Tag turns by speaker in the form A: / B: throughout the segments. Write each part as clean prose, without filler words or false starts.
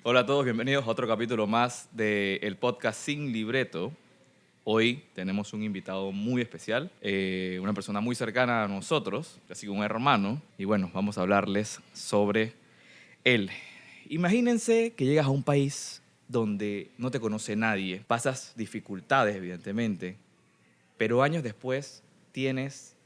A: Hola a todos, bienvenidos a otro capítulo más del podcast Sin Libreto. Hoy tenemos un invitado muy especial, una persona muy cercana a nosotros, casi un hermano, y bueno, vamos a hablarles sobre él. Imagínense que llegas a un país donde no te conoce nadie, pasas dificultades evidentemente, pero años después tienes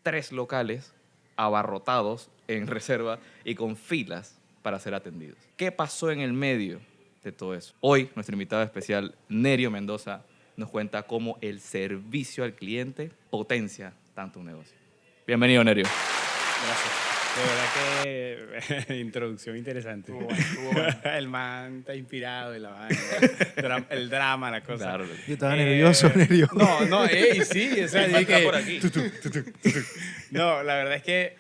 A: 3 locales abarrotados en reserva y con filas para ser atendidos. ¿Qué pasó en el medio de todo eso? Hoy, nuestro invitado especial, Nerio Mendoza, nos cuenta cómo el servicio al cliente potencia tanto un negocio. Bienvenido, Nerio.
B: Gracias. De verdad que introducción interesante. Estuvo bueno. El man está inspirado en la vaina, el drama, la cosa.
A: Claro.
C: Yo estaba nervioso, Nerio.
B: Sí, o sea, dije, por aquí. No, la verdad es que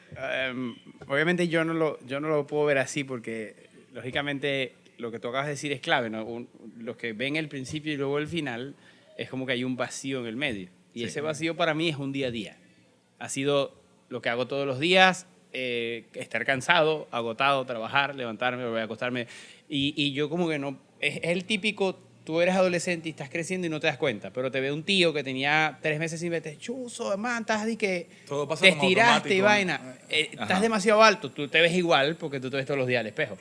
B: obviamente yo no lo puedo ver así porque lógicamente lo que tú acabas de decir es clave, ¿no? Los que ven el principio y luego el final es como que hay un vacío en el medio. Y ese vacío para mí es un día a día. Ha sido lo que hago todos los días, estar cansado, agotado, trabajar, levantarme, volver a acostarme. Y yo como que no... Es el típico, tú eres adolescente y estás creciendo y no te das cuenta, pero te ve un tío que tenía 3 meses sin verte, chuzo, man, estás de que te estiraste y vaina. Estás demasiado alto, tú te ves igual porque tú te ves todos los días al espejo.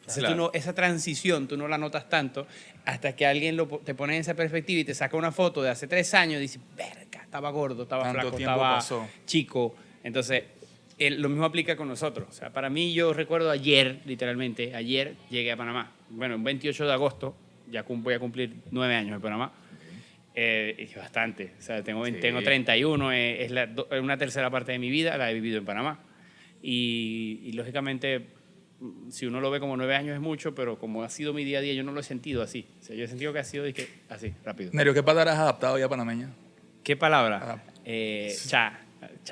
B: Entonces, claro, esa transición tú no la notas tanto hasta que alguien te pone en esa perspectiva y te saca una foto de hace 3 años y dice, verga, estaba gordo, estaba flaco, estaba chico. Entonces, lo mismo aplica con nosotros. O sea, para mí, yo recuerdo ayer, literalmente, ayer llegué a Panamá. Bueno, el 28 de agosto, ya voy a cumplir 9 años en Panamá. Es bastante. O sea, tengo 31, es una tercera parte de mi vida, la he vivido en Panamá. Y lógicamente, si uno lo ve como 9 años es mucho, pero como ha sido mi día a día, yo no lo he sentido así. O sea, yo he sentido que ha sido así, rápido.
D: Nerio, ¿qué palabra has adaptado ya panameña?
B: ¿Qué palabra? Cha.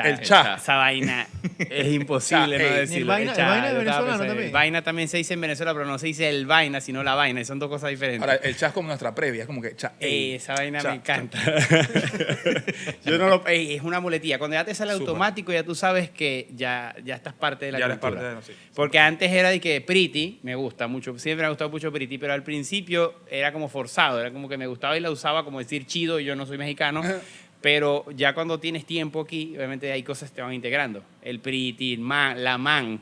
D: El cha.
B: Esa vaina es imposible no decirlo.
C: El vaina de Venezuela también.
B: El vaina también se dice en Venezuela, pero no se dice el vaina, sino la vaina. Y son 2 cosas diferentes.
D: Ahora, el cha es como nuestra previa, es como que cha.
B: Esa vaina
D: cha,
B: me encanta. Yo no lo... es una muletilla. Cuando ya te sale automático, ya tú sabes que ya estás parte de la cultura.
D: Eres parte de sí.
B: Porque antes era de que Pretty, me gusta mucho, siempre me ha gustado mucho Pretty, pero al principio era como forzado, era como que me gustaba y la usaba como decir chido, y yo no soy mexicano. Pero ya cuando tienes tiempo aquí, obviamente hay cosas que te van integrando. El pretty, la man.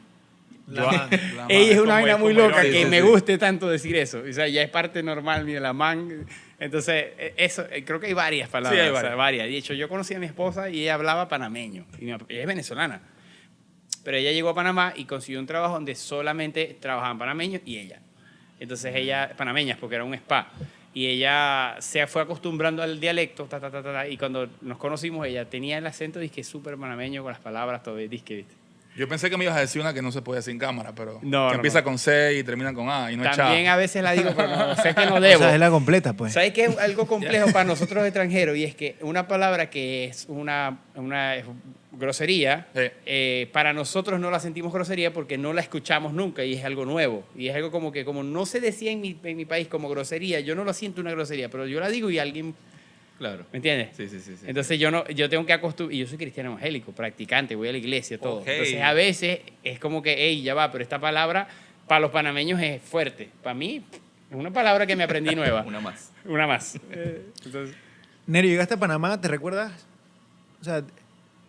B: Ella es una vaina muy loca que me guste tanto decir eso. O sea, ya es parte normal mío, la man. Entonces, eso, creo que hay varias palabras.
D: Sí, hay varias.
B: O sea, varias. De hecho, yo conocí a mi esposa y ella hablaba panameño. Y ella es venezolana. Pero ella llegó a Panamá y consiguió un trabajo donde solamente trabajaban panameños y ella. Entonces, ella, panameñas, porque era un spa. Y ella se fue acostumbrando al dialecto, y cuando nos conocimos, ella tenía el acento disque súper panameño con las palabras, todo disque, ¿viste?
D: Yo pensé que me ibas a decir una que no se puede decir en cámara, pero
B: no,
D: que empieza con C y termina con A y no es cha.
B: También a veces la digo, pero no, sé que no debo.
C: O sea, es la completa, pues.
B: ¿Sabes qué es algo complejo para nosotros extranjeros? Y es que una palabra que es una grosería, para nosotros no la sentimos grosería porque no la escuchamos nunca y es algo nuevo. Y es algo como que como no se decía en mi país como grosería, yo no lo siento una grosería, pero yo la digo y alguien...
A: Claro.
B: ¿Me entiendes?
A: Sí.
B: Entonces yo tengo que acostumbrar, y yo soy cristiano evangélico, practicante, voy a la iglesia, todo.
A: Okay.
B: Entonces a veces es como que, hey, ya va, pero esta palabra para los panameños es fuerte. Para mí es una palabra que me aprendí nueva.
A: Una más.
B: Una más. Entonces,
C: Nerio, llegaste a Panamá, ¿te recuerdas? O sea,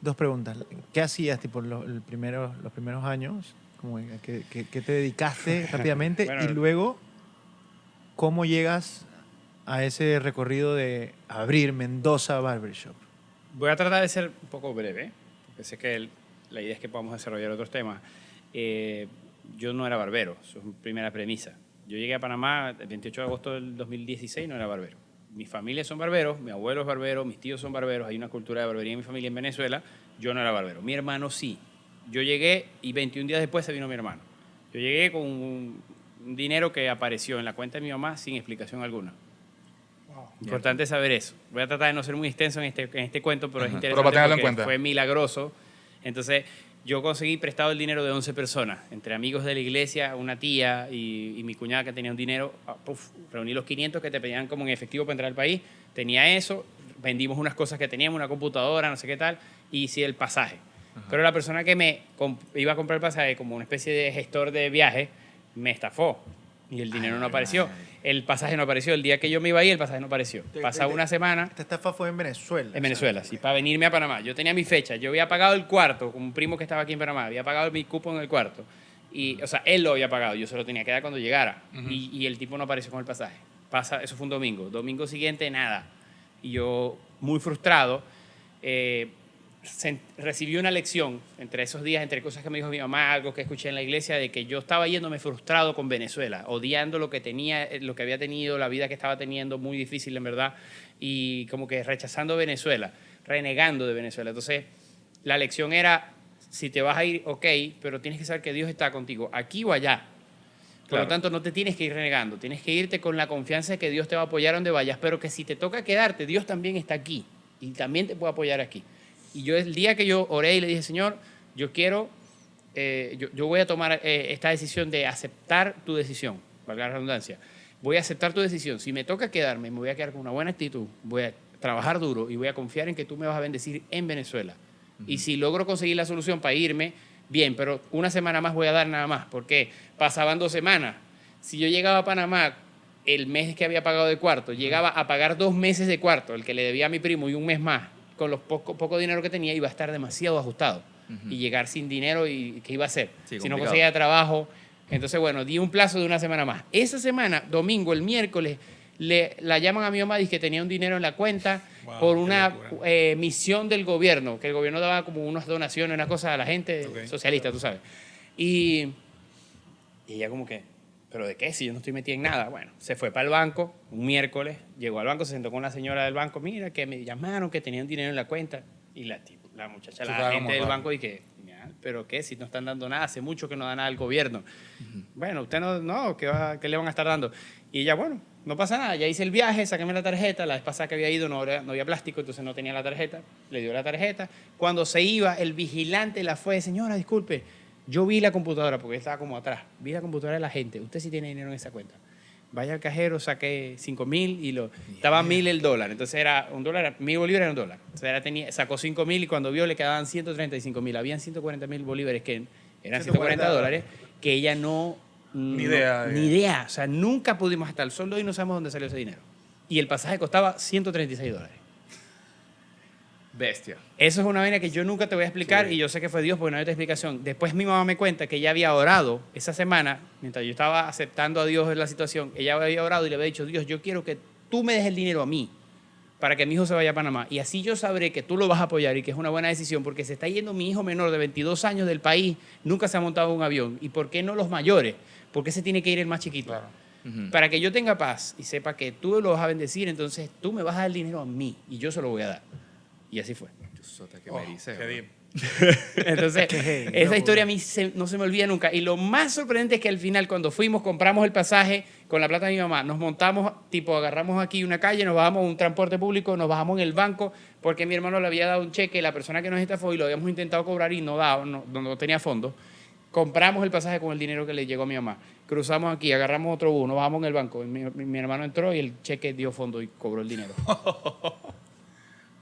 C: 2 preguntas. ¿Qué hacías tipo los primeros años? Como ¿qué te dedicaste rápidamente?
B: Bueno,
C: y luego, ¿cómo llegas a ese recorrido de abrir Mendoza Barbershop?
B: voy a tratar de ser un poco breve, porque sé que la idea es que podamos desarrollar otros temas. Yo no era barbero, eso es primera premisa. Yo llegué a Panamá el 28 de agosto del 2016, no era barbero. Mi familia son barberos, mi abuelo es barbero, mis tíos son barberos, hay una cultura de barbería en mi familia en Venezuela. Yo no era barbero, mi hermano sí. Yo llegué y 21 días después se vino mi hermano. Yo llegué con un dinero que apareció en la cuenta de mi mamá sin explicación alguna. Importante saber eso. Voy a tratar de no ser muy extenso en este cuento, pero es interesante porque fue milagroso. Entonces, yo conseguí prestado el dinero de 11 personas, entre amigos de la iglesia, una tía y mi cuñada que tenía un dinero. Reuní los 500 que te pedían como en efectivo para entrar al país. Tenía eso, vendimos unas cosas que teníamos, una computadora, no sé qué tal, y hice el pasaje. Pero la persona que iba a comprar el pasaje como una especie de gestor de viaje me estafó y el dinero no apareció. El pasaje no apareció. El día que yo me iba a ir, el pasaje no apareció. Pasaba una semana.
C: Esta estafa fue en Venezuela.
B: En Venezuela, sí, para venirme a Panamá. Yo tenía mi fecha. Yo había pagado el cuarto con un primo que estaba aquí en Panamá. Había pagado mi cupo en el cuarto. Y, o sea, él lo había pagado. Yo se lo tenía que dar cuando llegara. Y el tipo no apareció con el pasaje. Eso fue un domingo. Domingo siguiente, nada. Y yo, muy frustrado, recibí una lección entre esos días, entre cosas que me dijo mi mamá, algo que escuché en la iglesia, de que yo estaba yéndome frustrado con Venezuela, odiando lo que tenía, lo que había tenido, la vida que estaba teniendo, muy difícil en verdad, y como que rechazando Venezuela, renegando de Venezuela. Entonces, la lección era, si te vas a ir, ok, pero tienes que saber que Dios está contigo, aquí o allá. Por lo tanto, no te tienes que ir renegando, tienes que irte con la confianza de que Dios te va a apoyar donde vayas, pero que si te toca quedarte, Dios también está aquí y también te puede apoyar aquí. Y yo el día que yo oré y le dije, Señor, yo quiero, yo voy a tomar esta decisión de aceptar tu decisión, valga la redundancia. Voy a aceptar tu decisión. Si me toca quedarme, me voy a quedar con una buena actitud, voy a trabajar duro y voy a confiar en que tú me vas a bendecir en Venezuela. Y si logro conseguir la solución para irme, bien, pero una semana más voy a dar nada más, porque pasaban 2 semanas. Si yo llegaba a Panamá el mes que había pagado de cuarto, llegaba a pagar 2 meses de cuarto, el que le debía a mi primo, y un mes más, con los poco dinero que tenía, iba a estar demasiado ajustado. Y llegar sin dinero, ¿y qué iba a hacer?
A: Sí,
B: si no
A: complicado.
B: conseguía trabajo. Entonces, bueno, di un plazo de una semana más. Esa semana, domingo, el miércoles, la llaman a mi mamá y dice que tenía un dinero en la cuenta por una misión del gobierno, que el gobierno daba como unas donaciones, una cosa a la gente socialista, tú sabes. Y ella como que, ¿pero de qué? Si yo no estoy metida en nada. Bueno, se fue para el banco un miércoles, llegó al banco, se sentó con la señora del banco, mira, que me llamaron, que tenían dinero en la cuenta. Y la muchacha, la gente del banco, dije, ¿pero qué? Si no están dando nada, hace mucho que no da nada al gobierno. Bueno, usted no, ¿qué le van a estar dando? Y ella, bueno, no pasa nada, ya hice el viaje, sáqueme la tarjeta. La vez pasada que había ido no había plástico, entonces no tenía la tarjeta. Le dio la tarjeta. Cuando se iba, el vigilante la fue, señora, disculpe, yo vi la computadora, porque estaba como atrás, vi la computadora de la gente, usted sí tiene dinero en esa cuenta. Vaya al cajero, saqué 5,000 y estaba 1,000 el dólar. Entonces era $1, 1,000 bolívares era $1. Entonces sacó 5,000 y cuando vio le quedaban 135,000. Habían 140,000 bolívares que eran 140 dólares que ella
D: Ni idea.
B: O sea, nunca pudimos hasta el sol de hoy no sabemos dónde salió ese dinero. Y el pasaje costaba $136.
A: Bestia.
B: Eso es una vaina que yo nunca te voy a explicar y yo sé que fue Dios porque no hay otra explicación. Después mi mamá me cuenta que ella había orado esa semana, mientras yo estaba aceptando a Dios en la situación, ella había orado y le había dicho, Dios, yo quiero que tú me des el dinero a mí para que mi hijo se vaya a Panamá. Y así yo sabré que tú lo vas a apoyar y que es una buena decisión porque se está yendo mi hijo menor de 22 años del país, nunca se ha montado en un avión. ¿Y por qué no los mayores? ¿Por qué se tiene que ir el más chiquito?
D: Claro.
B: Para que yo tenga paz y sepa que tú lo vas a bendecir, entonces tú me vas a dar el dinero a mí y yo se lo voy a dar. Y así fue.
A: Que me dice,
D: qué deep.
B: Entonces, esa historia a mí no se me olvida nunca. Y lo más sorprendente es que al final, cuando fuimos, compramos el pasaje con la plata de mi mamá, nos montamos, agarramos aquí una calle, nos bajamos en un transporte público, nos bajamos en el banco, porque mi hermano le había dado un cheque, la persona que nos estafó, y lo habíamos intentado cobrar y no tenía fondos. Compramos el pasaje con el dinero que le llegó a mi mamá. Cruzamos aquí, agarramos otro bus, nos bajamos en el banco. Mi hermano entró y el cheque dio fondo y cobró el dinero.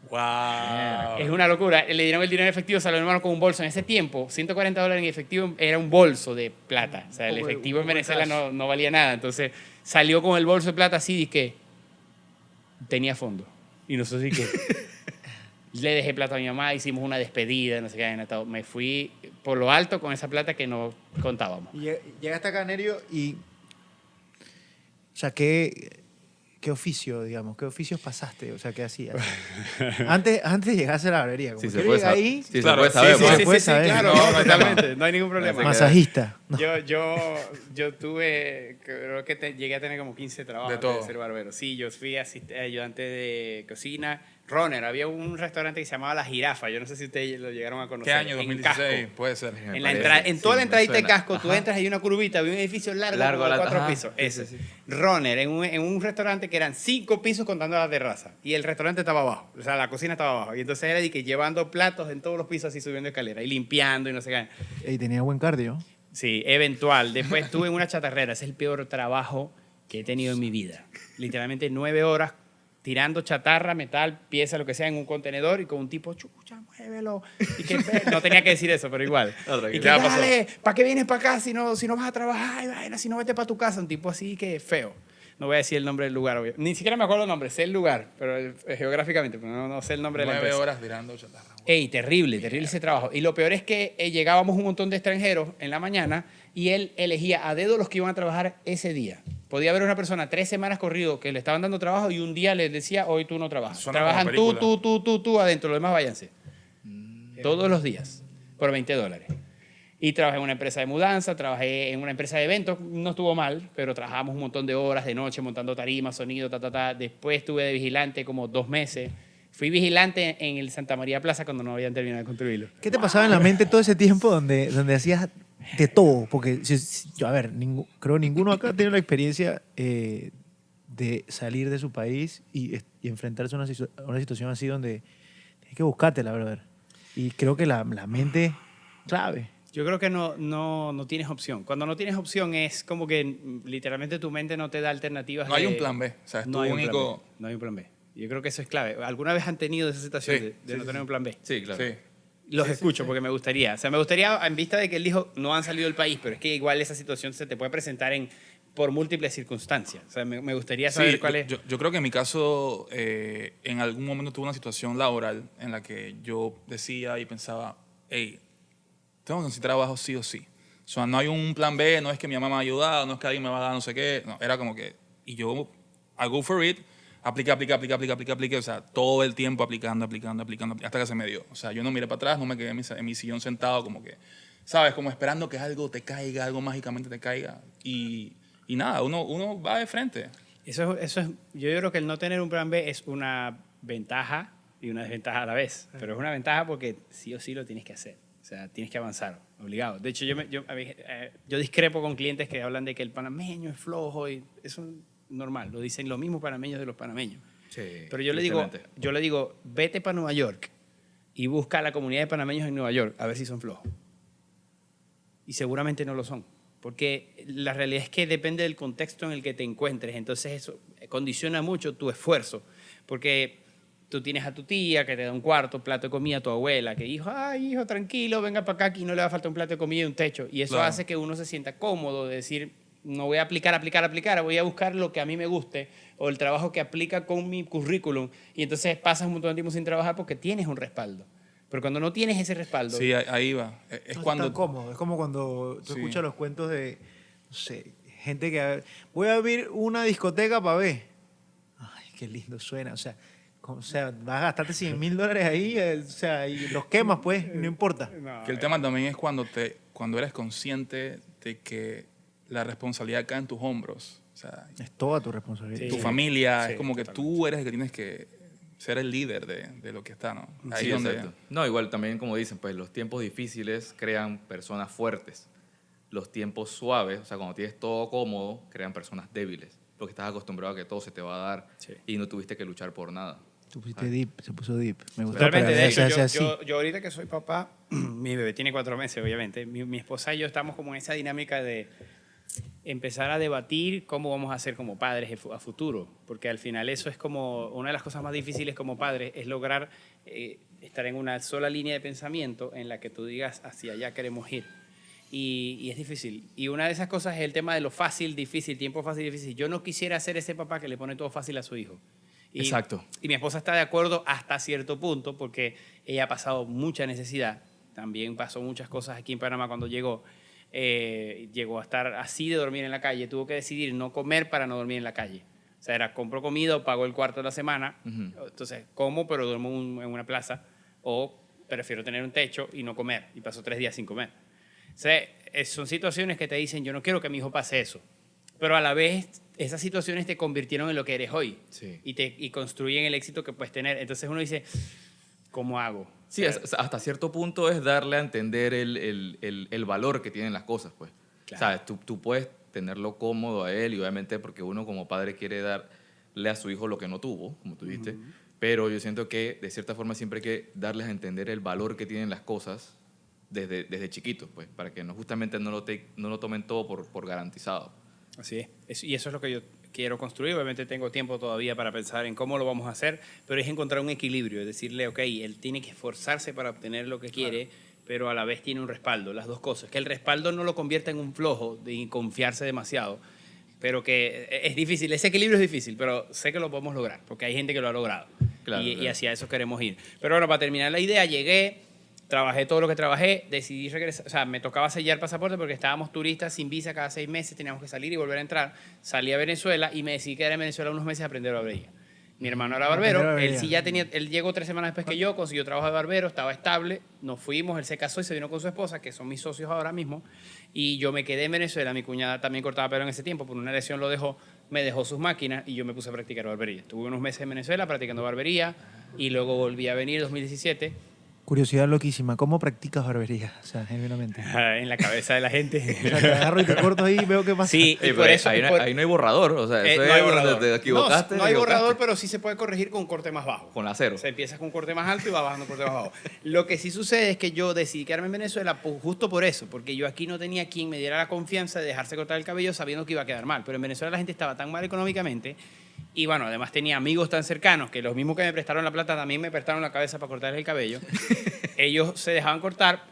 D: Wow.
B: Es una locura. Le dieron el dinero en efectivo, salió mi hermano con un bolso. En ese tiempo, $140 en efectivo era un bolso de plata. O sea, el efectivo en Venezuela no valía nada. Entonces, salió con el bolso de plata así y que tenía fondo. Y nosotros sí que le dejé plata a mi mamá, hicimos una despedida, no sé qué. Me fui por lo alto con esa plata que no contábamos.
C: Y llegaste acá, Nerio, y... O sea, ¿qué oficio, digamos? ¿Qué oficios pasaste? O sea, ¿qué hacías? antes de llegar a hacer la barbería. Como
A: Sí,
C: que
A: se puede saber.
C: ahí,
A: Sí,
D: Claro,
A: se puede saber.
C: sí,
A: pues.
C: se puede saber.
B: claro,
D: No, no hay
B: totalmente. No hay ningún problema.
C: masajista. No.
B: Yo tuve, creo que llegué a tener como 15 trabajos
D: De
B: antes
D: todo.
B: de ser barbero. Sí, yo fui ayudante de cocina, runner. Había un restaurante que se llamaba La Jirafa. Yo no sé si ustedes lo llegaron a conocer.
D: ¿Qué año?
B: En
D: 2016,
B: Casco.
D: puede ser.
B: En, en toda la entradita de
A: suena.
B: Casco, tú entras y hay una curvita, hay un edificio largo como de 4 pisos.
A: sí,
B: Ese.
A: sí.
B: Runner, en un restaurante que eran 5 pisos contando la terraza. Y el restaurante estaba abajo. O sea, la cocina estaba abajo. Y entonces era de que llevando platos en todos los pisos así subiendo escaleras y limpiando y no sé qué.
C: Y tenía buen cardio.
B: Sí, eventual. Después estuve en una chatarrera. Ese es el peor trabajo que he tenido en mi vida. Literalmente 9 horas tirando chatarra, metal, pieza, lo que sea, en un contenedor y con un tipo, chucha, muévelo. Y que, no tenía que decir eso, pero igual. Y que, dale, ¿para qué vienes para acá si no vas a trabajar? Y vaina, si no, vete para tu casa. Un tipo así que feo. No voy a decir el nombre del lugar, obvio. Ni siquiera me acuerdo el nombre, sé el lugar, pero geográficamente, pero no sé el nombre de la empresa.
E: 9 horas tirando chatarra.
B: Ey, terrible ese trabajo. Y lo peor es que llegábamos un montón de extranjeros en la mañana y él elegía a dedo los que iban a trabajar ese día. Podía haber una persona 3 semanas corrido que le estaban dando trabajo y un día les decía, hoy tú no trabajas.
E: Suena
B: Trabajan
E: como
B: tú adentro, los demás váyanse. Todos los días, por $20. Y trabajé en una empresa de mudanza, trabajé en una empresa de eventos, no estuvo mal, pero trabajábamos un montón de horas de noche montando tarimas, sonido, Después estuve de vigilante como 2 meses. Fui vigilante en el Santa María Plaza cuando no habían terminado de construirlo.
C: ¿Qué te pasaba en la mente todo ese tiempo donde hacías de todo? Porque yo, a ver, creo ninguno acá tiene la experiencia de salir de su país y enfrentarse a una situación así donde tienes que buscarte, la verdad. Y creo que la mente clave.
B: Yo creo que no tienes opción. Cuando no tienes opción es como que literalmente tu mente no te da alternativas.
E: No hay un plan B. O sea, es tu único...
B: No hay un plan B. Yo creo que eso es clave. ¿Alguna vez han tenido esa situación de no tener un plan B?
A: Sí, claro.
E: Sí.
B: Los escucho porque me gustaría. O sea, me gustaría, en vista de que él dijo no han salido del país, pero es que igual esa situación se te puede presentar por múltiples circunstancias. O sea, me gustaría saber cuál es.
E: Yo creo que en mi caso, en algún momento tuve una situación laboral en la que yo decía y pensaba, hey, tengo que conseguir trabajo sí o sí. O sea, no hay un plan B, no es que mi mamá me ha ayudado, no es que alguien me va a dar no sé qué. No, era como que, y yo, I go for it, apliqué, o sea, todo el tiempo aplicando, hasta que se me dio. O sea, yo no miré para atrás, no me quedé en mi sillón sentado como que, ¿sabes? Como esperando que algo te caiga, algo mágicamente te caiga. Y nada, uno va de frente.
B: Eso es, yo creo que el no tener un plan B es una ventaja y una desventaja a la vez. Pero es una ventaja porque sí o sí lo tienes que hacer. O sea, tienes que avanzar, obligado. De hecho, yo discrepo con clientes que hablan de que el panameño es flojo y eso es normal. Lo dicen los mismos panameños de los panameños.
A: Sí,
B: pero yo le digo, vete para Nueva York y busca a la comunidad de panameños en Nueva York a ver si son flojos. Y seguramente no lo son. Porque la realidad es que depende del contexto en el que te encuentres. Entonces eso condiciona mucho tu esfuerzo. Porque tú tienes a tu tía que te da un cuarto, plato de comida, a tu abuela que dijo, ay, hijo, tranquilo, venga para acá, aquí no le va a faltar un plato de comida y un techo. Y eso hace que uno se sienta cómodo de decir, no voy a aplicar, voy a buscar lo que a mí me guste o el trabajo que aplica con mi currículum. Y entonces pasas un montón de tiempo sin trabajar porque tienes un respaldo. Pero cuando no tienes ese respaldo...
E: Sí, ahí va. Es cuando...
C: tan cómodo. Es como cuando tú escuchas los cuentos de, no sé, gente que... Voy a abrir una discoteca para ver. Ay, qué lindo suena. O sea, vas a gastarte $100,000 ahí, o sea, y los quemas, pues, no importa.
E: Que el tema también es cuando eres consciente de que la responsabilidad cae en tus hombros. O sea,
C: es toda tu responsabilidad.
E: Tu familia, es como que tú eres el que tienes que ser el líder de lo que está, ¿no? Ahí
A: sí,
E: donde...
A: exacto. No, igual también, como dicen, pues los tiempos difíciles crean personas fuertes. Los tiempos suaves, o sea, cuando tienes todo cómodo, crean personas débiles. Porque estás acostumbrado a que todo se te va a dar y no tuviste que luchar por nada.
C: Tú pusiste deep, se puso deep. Me gusta.
B: Realmente, de hecho, yo ahorita que soy papá, mi bebé tiene 4 meses, obviamente. Mi esposa y yo estamos como en esa dinámica de empezar a debatir cómo vamos a hacer como padres a futuro. Porque al final eso es como una de las cosas más difíciles como padres, es lograr estar en una sola línea de pensamiento en la que tú digas hacia allá queremos ir. Y es difícil. Y una de esas cosas es el tema de lo fácil, difícil, tiempo fácil, difícil. Yo no quisiera ser ese papá que le pone todo fácil a su hijo.
A: Exacto.
B: Y mi esposa está de acuerdo hasta cierto punto porque ella ha pasado mucha necesidad. También pasó muchas cosas aquí en Panamá cuando llegó. Llegó a estar así de dormir en la calle. Tuvo que decidir no comer para no dormir en la calle. O sea, era compro comida o pago el cuarto de la semana. Entonces, como, pero duermo en una plaza. O prefiero tener un techo y no comer. Y paso 3 días sin comer. O sea, son situaciones que te dicen, yo no quiero que mi hijo pase eso. Pero a la vez, esas situaciones te convirtieron en lo que eres hoy.
A: Sí.
B: Y construyen el éxito que puedes tener. Entonces uno dice, ¿cómo hago?
A: Sí, hasta cierto punto es darle a entender el valor que tienen las cosas, pues. Claro. ¿Sabes? Tú puedes tenerlo cómodo a él y obviamente porque uno como padre quiere darle a su hijo lo que no tuvo, como tú dijiste, pero yo siento que de cierta forma siempre hay que darles a entender el valor que tienen las cosas desde chiquitos, pues, para que justamente no lo tomen todo por garantizado.
B: Así es. Y eso es lo que yo quiero construir. Obviamente tengo tiempo todavía para pensar en cómo lo vamos a hacer, pero es encontrar un equilibrio, es decirle, ok, él tiene que esforzarse para obtener lo que quiere, pero a la vez tiene un respaldo, las dos cosas. Que el respaldo no lo convierta en un flojo de confiarse demasiado, pero que es difícil, ese equilibrio es difícil, pero sé que lo podemos lograr, porque hay gente que lo ha logrado.
A: Claro,
B: y
A: claro.
B: hacia eso queremos ir. Pero bueno, para terminar la idea, llegué, trabajé todo lo que trabajé, decidí regresar, o sea, me tocaba sellar pasaporte porque estábamos turistas sin visa cada 6 meses, teníamos que salir y volver a entrar. Salí a Venezuela y me decidí quedar en Venezuela unos meses a aprender barbería. Mi hermano era barbero, él sí ya tenía, él llegó 3 semanas después que yo, consiguió trabajo de barbero, estaba estable, nos fuimos, él se casó y se vino con su esposa, que son mis socios ahora mismo, y yo me quedé en Venezuela, mi cuñada también cortaba pelo en ese tiempo, por una lesión lo dejó, me dejó sus máquinas y yo me puse a practicar barbería. Estuve unos meses en Venezuela practicando barbería y luego volví a venir en 2017
C: Curiosidad loquísima, ¿cómo practicas barbería? O sea, genuinamente.
B: en la cabeza de la gente.
C: O sea, te agarro y te corto ahí y veo qué pasa.
B: Sí, y
A: Pero
B: por eso...
A: ahí, ahí no hay borrador, o sea, eso
B: no hay
A: es
B: borrador.
A: donde te equivocaste.
B: No,
A: te
B: hay
A: equivocaste.
B: borrador, pero sí se puede corregir con un corte más bajo.
A: Con la cero.
B: Se empieza con un corte más alto y va bajando un corte más bajo. Lo que sí sucede es que yo decidí quedarme en Venezuela justo por eso, porque yo aquí no tenía quien me diera la confianza de dejarse cortar el cabello sabiendo que iba a quedar mal. Pero en Venezuela la gente estaba tan mal económicamente y bueno, además tenía amigos tan cercanos que los mismos que me prestaron la plata también me prestaron la cabeza para cortarles el cabello. Ellos se dejaban cortar.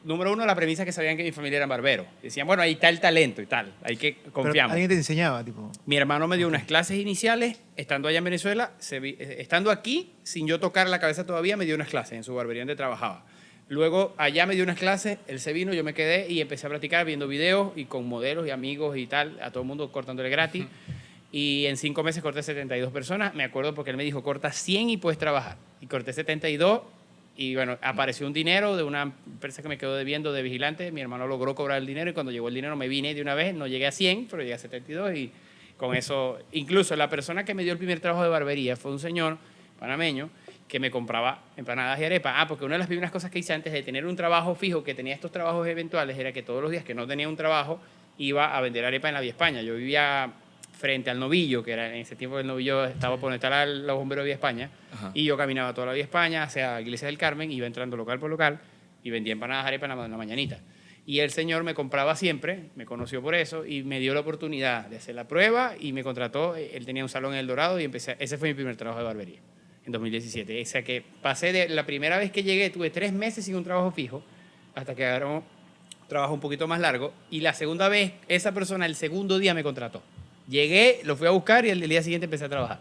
B: Número uno, la premisa es que sabían que mi familia era barbero. Decían, bueno, ahí está el talento y tal, hay que
C: Pero
B: confiamos.
C: alguien te enseñaba, tipo.
B: Mi hermano me dio unas clases iniciales, estando allá en Venezuela, estando aquí, sin yo tocar la cabeza todavía, me dio unas clases en su barbería donde trabajaba. Luego allá me dio unas clases, él se vino, yo me quedé y empecé a practicar viendo videos y con modelos y amigos y tal, a todo el mundo cortándole gratis. Y en 5 meses corté 72 personas. Me acuerdo porque él me dijo, corta 100 y puedes trabajar. Y corté 72 y bueno, apareció un dinero de una empresa que me quedó debiendo de vigilante. Mi hermano logró cobrar el dinero y cuando llegó el dinero me vine de una vez. No llegué a 100, pero llegué a 72 y con eso... Incluso la persona que me dio el primer trabajo de barbería fue un señor panameño que me compraba empanadas y arepas. Porque una de las primeras cosas que hice antes de tener un trabajo fijo, que tenía estos trabajos eventuales, era que todos los días que no tenía un trabajo, iba a vender arepas en la Vía España. Yo vivía frente al Novillo, que era en ese tiempo el Novillo estaba por donde está los bomberos de Vía España, y yo caminaba toda la Vía España hacia la Iglesia del Carmen, iba entrando local por local y vendía empanadas, arepas en la mañanita. Y el señor me compraba siempre, me conoció por eso y me dio la oportunidad de hacer la prueba y me contrató. Él tenía un salón en El Dorado y ese fue mi primer trabajo de barbería en 2017. O sea que pasé de la primera vez que llegué, tuve 3 meses sin un trabajo fijo hasta que agarró un trabajo un poquito más largo y la segunda vez esa persona el segundo día me contrató. Llegué, lo fui a buscar y el día siguiente empecé a trabajar.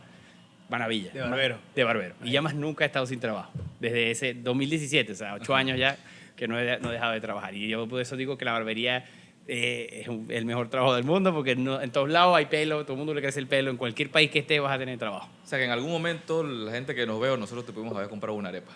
B: Maravilla.
C: De barbero.
B: De barbero. Y ya más nunca he estado sin trabajo. Desde ese 2017, o sea, 8 años ya que no he dejado de trabajar. Y yo por eso digo que la barbería es el mejor trabajo del mundo porque en todos lados hay pelo, todo el mundo le crece el pelo. En cualquier país que estés vas a tener trabajo.
A: O sea, que en algún momento la gente que nos ve o nosotros te pudimos haber comprado una arepa.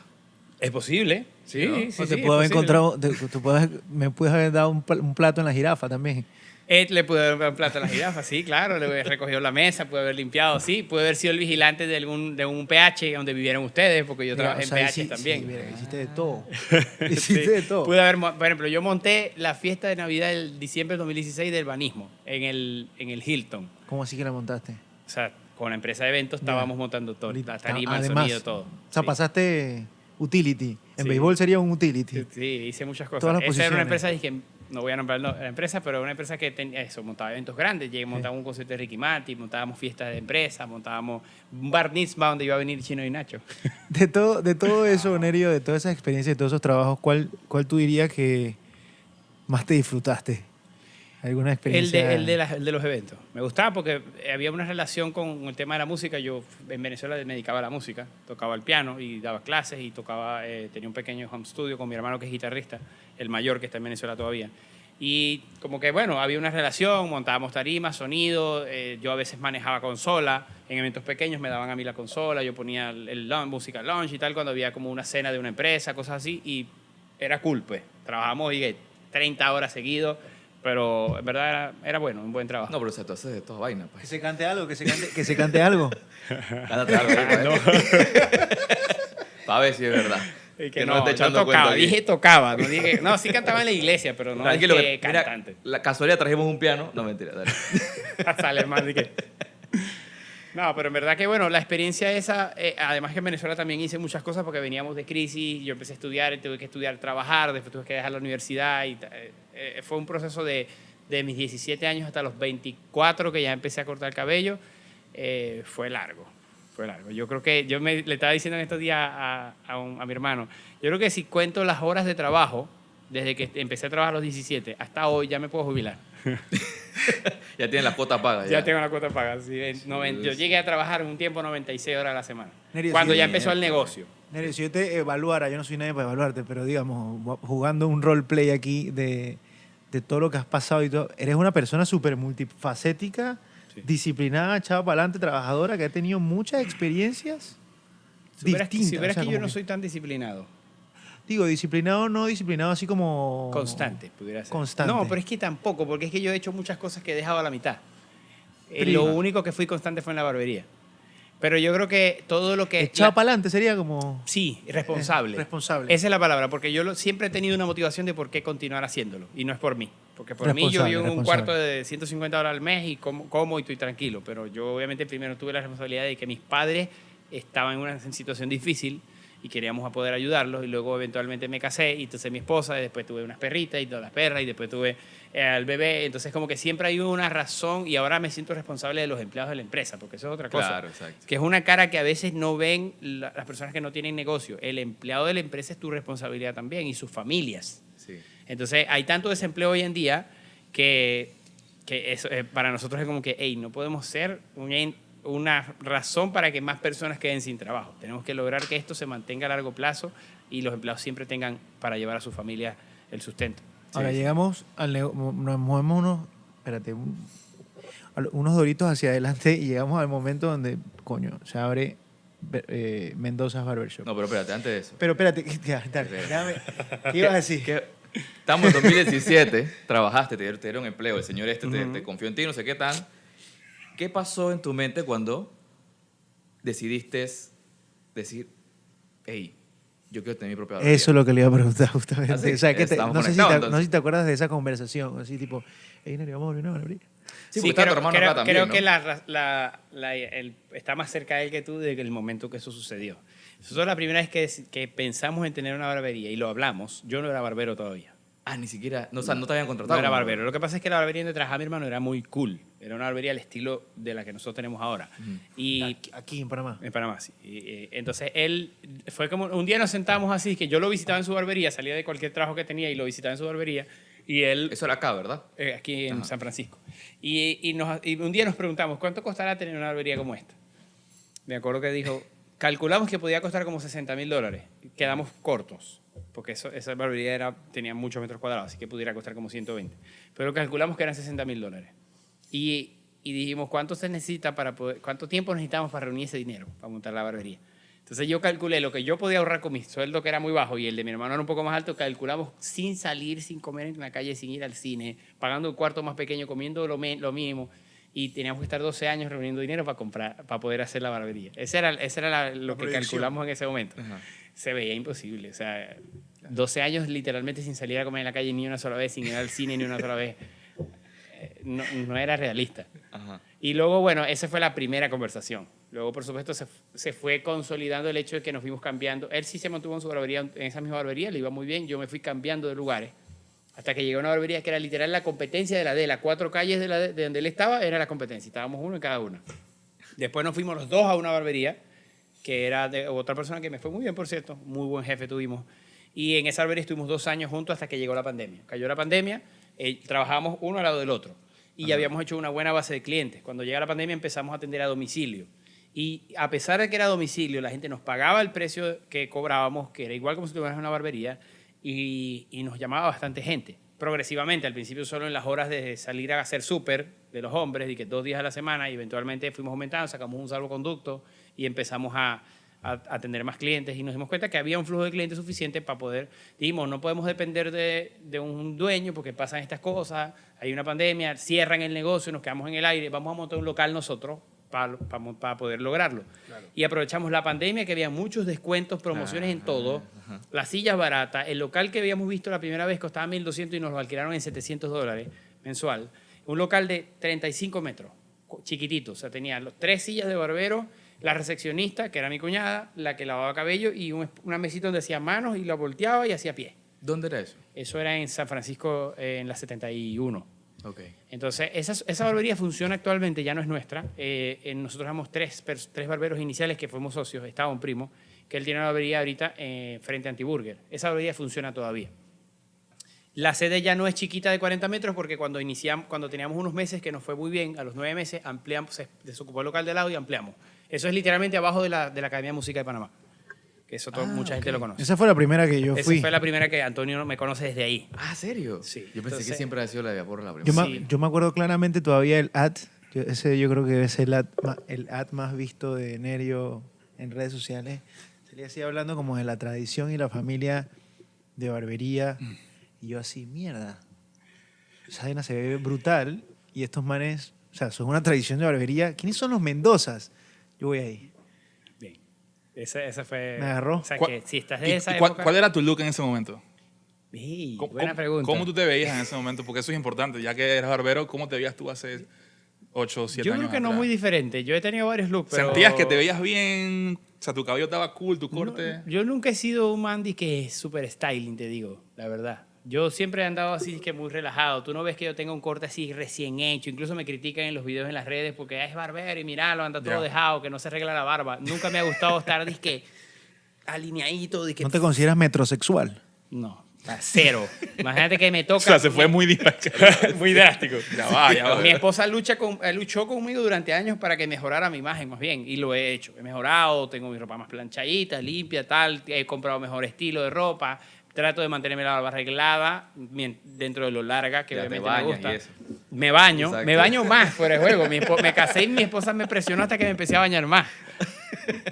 B: Es posible. Sí,
A: ¿no?
B: sí,
C: O
B: sí,
C: te
B: es
C: puedo haber
B: posible.
C: encontrado, me puedes haber dado un plato en la jirafa también.
B: Le pude haber dado un plato a la jirafa, sí, claro. Le hubiera recogido la mesa, pude haber limpiado, sí. Pude haber sido el vigilante de un PH donde vivieran ustedes, porque yo trabajé en PH también.
C: Sí, mira, hiciste de todo.
B: Sí.
C: Hiciste de todo.
B: Pude haber, por ejemplo, yo monté la fiesta de Navidad del diciembre del 2016 del banismo en el Hilton.
C: ¿Cómo así que la montaste?
B: O sea, con la empresa de eventos estábamos montando todo, la tarima, el
C: Además,
B: sonido, todo.
C: O sea,
B: Sí.
C: pasaste utility. En
B: Sí.
C: béisbol sería un utility.
B: Sí, hice muchas cosas.
C: Todas las
B: Esa era una
C: posiciones.
B: empresa, dije, no voy a nombrar la empresa, pero una empresa que tenía eso, montaba eventos grandes. Montaba un concierto de Ricky Martin, montábamos fiestas de empresa, montábamos un bar mitzvah donde iba a venir Chino y Nacho.
C: De todo eso, Nerio, de todas esas experiencias, de todos esos trabajos, ¿cuál tú dirías que más te disfrutaste? ¿Alguna experiencia?
B: El de los eventos. Me gustaba porque había una relación con el tema de la música. Yo en Venezuela me dedicaba a la música, tocaba el piano y daba clases y tocaba, tenía un pequeño home studio con mi hermano que es guitarrista, el mayor que está en Venezuela todavía. Y como que bueno, había una relación, montábamos tarimas, sonido, yo a veces manejaba consola, en eventos pequeños me daban a mí la consola, yo ponía música lounge y tal, cuando había como una cena de una empresa, cosas así, y era cool pues. Trabajamos 30 horas seguidos. Pero en verdad era bueno, un buen trabajo.
A: No, pero o sea, tú haces de todas vainas,
C: Que
A: pues.
C: se cante algo, que se cante algo.
A: Cántate algo ahí, para ver si es verdad.
B: Y
A: Que no esté echando
B: tocaba,
A: cuento aquí.
B: dije tocaba, no dije, no, sí cantaba en la iglesia, pero no
A: Tranquilo,
B: dije
A: mira,
B: cantante.
A: la casualidad trajimos un piano. No, mentira, dale.
B: Sale más de que... No, pero en verdad que bueno, la experiencia esa, además que en Venezuela también hice muchas cosas porque veníamos de crisis, yo empecé a estudiar, tuve que estudiar, trabajar, después tuve que dejar la universidad y fue un proceso de de mis 17 años hasta los 24 que ya empecé a cortar el cabello, fue largo. Fue largo. Yo creo que le estaba diciendo en estos días a mi hermano, yo creo que si cuento las horas de trabajo, desde que empecé a trabajar a los 17 hasta hoy, ya me puedo jubilar.
A: Ya tienen la cuota paga.
B: Ya tengo la cuota paga. Sí, yo llegué a trabajar en un tiempo 96 horas a la semana.
C: Nerio,
B: cuando
C: sí,
B: ya empezó el negocio.
C: Nerio, si yo te evaluara, yo no soy nadie para evaluarte, pero digamos, jugando un roleplay aquí de todo lo que has pasado y todo, eres una persona súper multifacética,
B: Sí.
C: disciplinada, echada para adelante, trabajadora, que ha tenido muchas experiencias distintas.
B: Si verás
C: O sea,
B: que yo
C: como
B: no soy tan disciplinado.
C: Digo, disciplinado, no disciplinado, así como...
B: Constante, pudiera ser.
C: Constante.
B: No, pero es que tampoco, porque es que yo he hecho muchas cosas que he dejado a la mitad.
C: Prima.
B: Lo único que fui constante fue en la barbería. Pero yo creo que todo lo que...
C: Echado para adelante sería como...
B: Sí, responsable.
C: Responsable.
B: Esa es la palabra, porque yo siempre he tenido una motivación de por qué continuar haciéndolo. Y no es por mí. Porque por mí yo vivo en un cuarto de 150 horas al mes y como y estoy tranquilo. Pero yo obviamente primero tuve la responsabilidad de que mis padres estaban en una situación difícil y queríamos poder ayudarlos. Y luego eventualmente me casé y entonces mi esposa, y después tuve unas perritas y todas las perras y después tuve al bebé. Entonces como que siempre hay una razón y ahora me siento responsable de los empleados de la empresa, porque eso es otra cosa.
A: Claro, exacto.
B: Que es una cara que a veces no ven las personas que no tienen negocio. El empleado de la empresa es tu responsabilidad también y sus familias.
A: Sí.
B: Entonces hay tanto desempleo hoy en día que eso, para nosotros es como que, hey, no podemos ser una razón para que más personas queden sin trabajo. Tenemos que lograr que esto se mantenga a largo plazo y los empleados siempre tengan para llevar a su familia el sustento.
C: Ahora
A: Sí, sí.
C: llegamos nos movemos unos doritos hacia adelante y llegamos al momento donde, coño, se abre Mendoza's Barbershop.
A: No, pero espérate, antes de eso.
C: Pero espérate, ¿qué ibas a decir?
A: Estamos en 2017, trabajaste, te dieron empleo, el señor te confió en ti, no sé qué tal. ¿Qué pasó en tu mente cuando decidiste decir, hey, yo quiero tener mi propia barbería?
C: Eso es lo que le iba a preguntar justamente.
A: ¿Ah, sí?
C: O sea,
A: Estamos
C: no sé
A: conectados,
C: no
A: entonces.
C: sé si te acuerdas de esa conversación, así tipo, hey, Neri, vamos a abrir una barbería.
A: Sí, porque está tu hermano acá también,
B: creo
A: ¿no?
B: que está más cerca de él que tú desde el momento que eso sucedió. Nosotros la primera vez que pensamos en tener una barbería y lo hablamos, yo no era barbero todavía.
A: Ah, ni siquiera, no, o sea, no te habían contratado.
B: No era
A: como-
B: barbero. Lo que pasa es que la barbería donde trabajaba mi hermano era muy cool. Era una barbería al estilo de la que nosotros tenemos ahora. Y
C: Aquí en Panamá.
B: en Panamá, sí. Entonces él fue como un día nos sentamos así, que yo lo visitaba en su barbería, salía de cualquier trabajo que tenía y lo visitaba en su barbería. Y él,
A: Eso era acá, ¿verdad?
B: aquí en
A: Ajá.
B: San Francisco. Y un día nos preguntamos, ¿cuánto costará tener una barbería como esta? Me acuerdo que dijo, calculamos que podía costar como $60,000. Quedamos cortos, porque esa barbería tenía muchos metros cuadrados, así que pudiera costar como 120. Pero calculamos que eran $60,000. Y dijimos, ¿cuánto se necesita cuánto tiempo necesitamos para reunir ese dinero, para montar la barbería? Entonces yo calculé lo que yo podía ahorrar con mi sueldo, que era muy bajo, y el de mi hermano era un poco más alto, calculamos sin salir, sin comer en la calle, sin ir al cine, pagando un cuarto más pequeño, comiendo lo mínimo, y teníamos que estar 12 años reuniendo dinero para poder hacer la barbería. Ese era lo que calculamos en ese momento.
A: Ajá.
B: Se veía imposible, o sea, 12 años literalmente sin salir a comer en la calle ni una sola vez, sin ir al cine ni una sola vez. No era realista.
A: Ajá.
B: Y luego, bueno, esa fue la primera conversación. Luego, por supuesto, se fue consolidando el hecho de que nos fuimos cambiando. Él sí se mantuvo en su barbería, en esa misma barbería, le iba muy bien. Yo me fui cambiando de lugares hasta que llegué a una barbería que era literal la competencia de las 4 calles de donde él estaba, era la competencia. Estábamos uno en cada una. Después nos fuimos los dos a una barbería que era de otra persona que me fue muy bien, por cierto. Muy buen jefe tuvimos. Y en esa barbería estuvimos 2 años juntos hasta que llegó la pandemia. Cayó la pandemia, trabajábamos uno al lado del otro. Y ya habíamos hecho una buena base de clientes. Cuando llega la pandemia empezamos a atender a domicilio. Y a pesar de que era a domicilio, la gente nos pagaba el precio que cobrábamos, que era igual como si tuvieras una barbería, y nos llamaba bastante gente. Progresivamente, al principio solo en las horas de salir a hacer súper de los hombres, y que 2 días a la semana, y eventualmente fuimos aumentando, sacamos un salvoconducto y empezamos a atender más clientes, y nos dimos cuenta que había un flujo de clientes suficiente para poder, dijimos, no podemos depender de un dueño porque pasan estas cosas, hay una pandemia, cierran el negocio, nos quedamos en el aire, vamos a montar un local nosotros para poder lograrlo. Claro. Y aprovechamos la pandemia, que había muchos descuentos, promociones en todo, las sillas baratas, el local que habíamos visto la primera vez costaba $1,200 y nos lo alquilaron en $700 mensual, un local de 35 metros, chiquitito, o sea, tenía 3 sillas de barbero, la recepcionista, que era mi cuñada, la que lavaba cabello, y una mesita donde hacía manos y la volteaba y hacía pie.
A: ¿Dónde era eso?
B: Eso era en San Francisco, en la 71.
A: Okay.
B: Entonces, esa barbería funciona actualmente, ya no es nuestra. Nosotros éramos tres barberos iniciales que fuimos socios. Estaba un primo, que él tiene una barbería ahorita frente a Antiburger. Esa barbería funciona todavía. La sede ya no es chiquita de 40 metros porque cuando teníamos unos meses que nos fue muy bien, a los 9 meses ampliamos, se desocupó el local de lado y ampliamos. Eso es literalmente abajo de la Academia de Música de Panamá. Que eso mucha gente lo conoce.
C: Esa fue la primera que yo fui.
B: Esa fue la primera que Antonio me conoce desde ahí.
A: Ah, ¿serio?
B: Sí.
A: Yo pensé que siempre había sido la de Vapor la
C: Yo
A: primera.
C: me,
B: Sí.
C: yo me acuerdo claramente todavía el ad. Yo creo que es el ad más visto de Nerio en redes sociales. Salía así hablando como de la tradición y la familia de barbería. Y yo así, mierda. Esa vaina se ve brutal. Y estos manes, o sea, son una tradición de barbería. ¿Quiénes son los Mendozas? Yo voy ahí.
B: Bien. Esa fue...
C: Me agarró.
B: O sea,
E: ¿Cuál-
B: que si estás
E: ¿Y
B: de esa
E: cuál,
B: época...
E: cuál era tu look en ese momento?
B: Sí,
E: ¿Cómo,
B: buena pregunta.
E: ¿Cómo tú te veías en ese momento? Porque eso es importante. Ya que eras barbero, ¿cómo te veías tú hace 8 o 7
B: Yo
E: años
B: creo que no
E: atrás?
B: muy diferente. Yo he tenido varios looks, pero...
E: ¿Sentías que te veías bien? O sea, tu cabello estaba cool, tu corte...
B: Yo nunca he sido un Mandy que es súper styling, te digo, la verdad. Yo siempre he andado así, que muy relajado. Tú no ves que yo tenga un corte así recién hecho. Incluso me critican en los videos en las redes porque es barbero y miralo, anda todo
E: Ya.
B: dejado, que no se arregla la barba. Nunca me ha gustado estar, disque, alineadito. Disque,
C: ¿No te consideras metrosexual?
B: No, cero. Imagínate que me toca...
E: O sea, se fue muy dispachado.
B: muy drástico.
E: Ya va.
B: Mi esposa luchó conmigo durante años para que mejorara mi imagen, más bien, y lo he hecho. He mejorado, tengo mi ropa más planchadita, limpia, tal. He comprado mejor estilo de ropa. Trato de mantenerme la barba arreglada dentro de lo larga, que
A: Ya te
B: obviamente me
A: bañas
B: gusta.
A: y eso.
B: Me
A: Exacto.
B: baño más fuera de juego. Me casé y mi esposa me presionó hasta que me empecé a bañar más.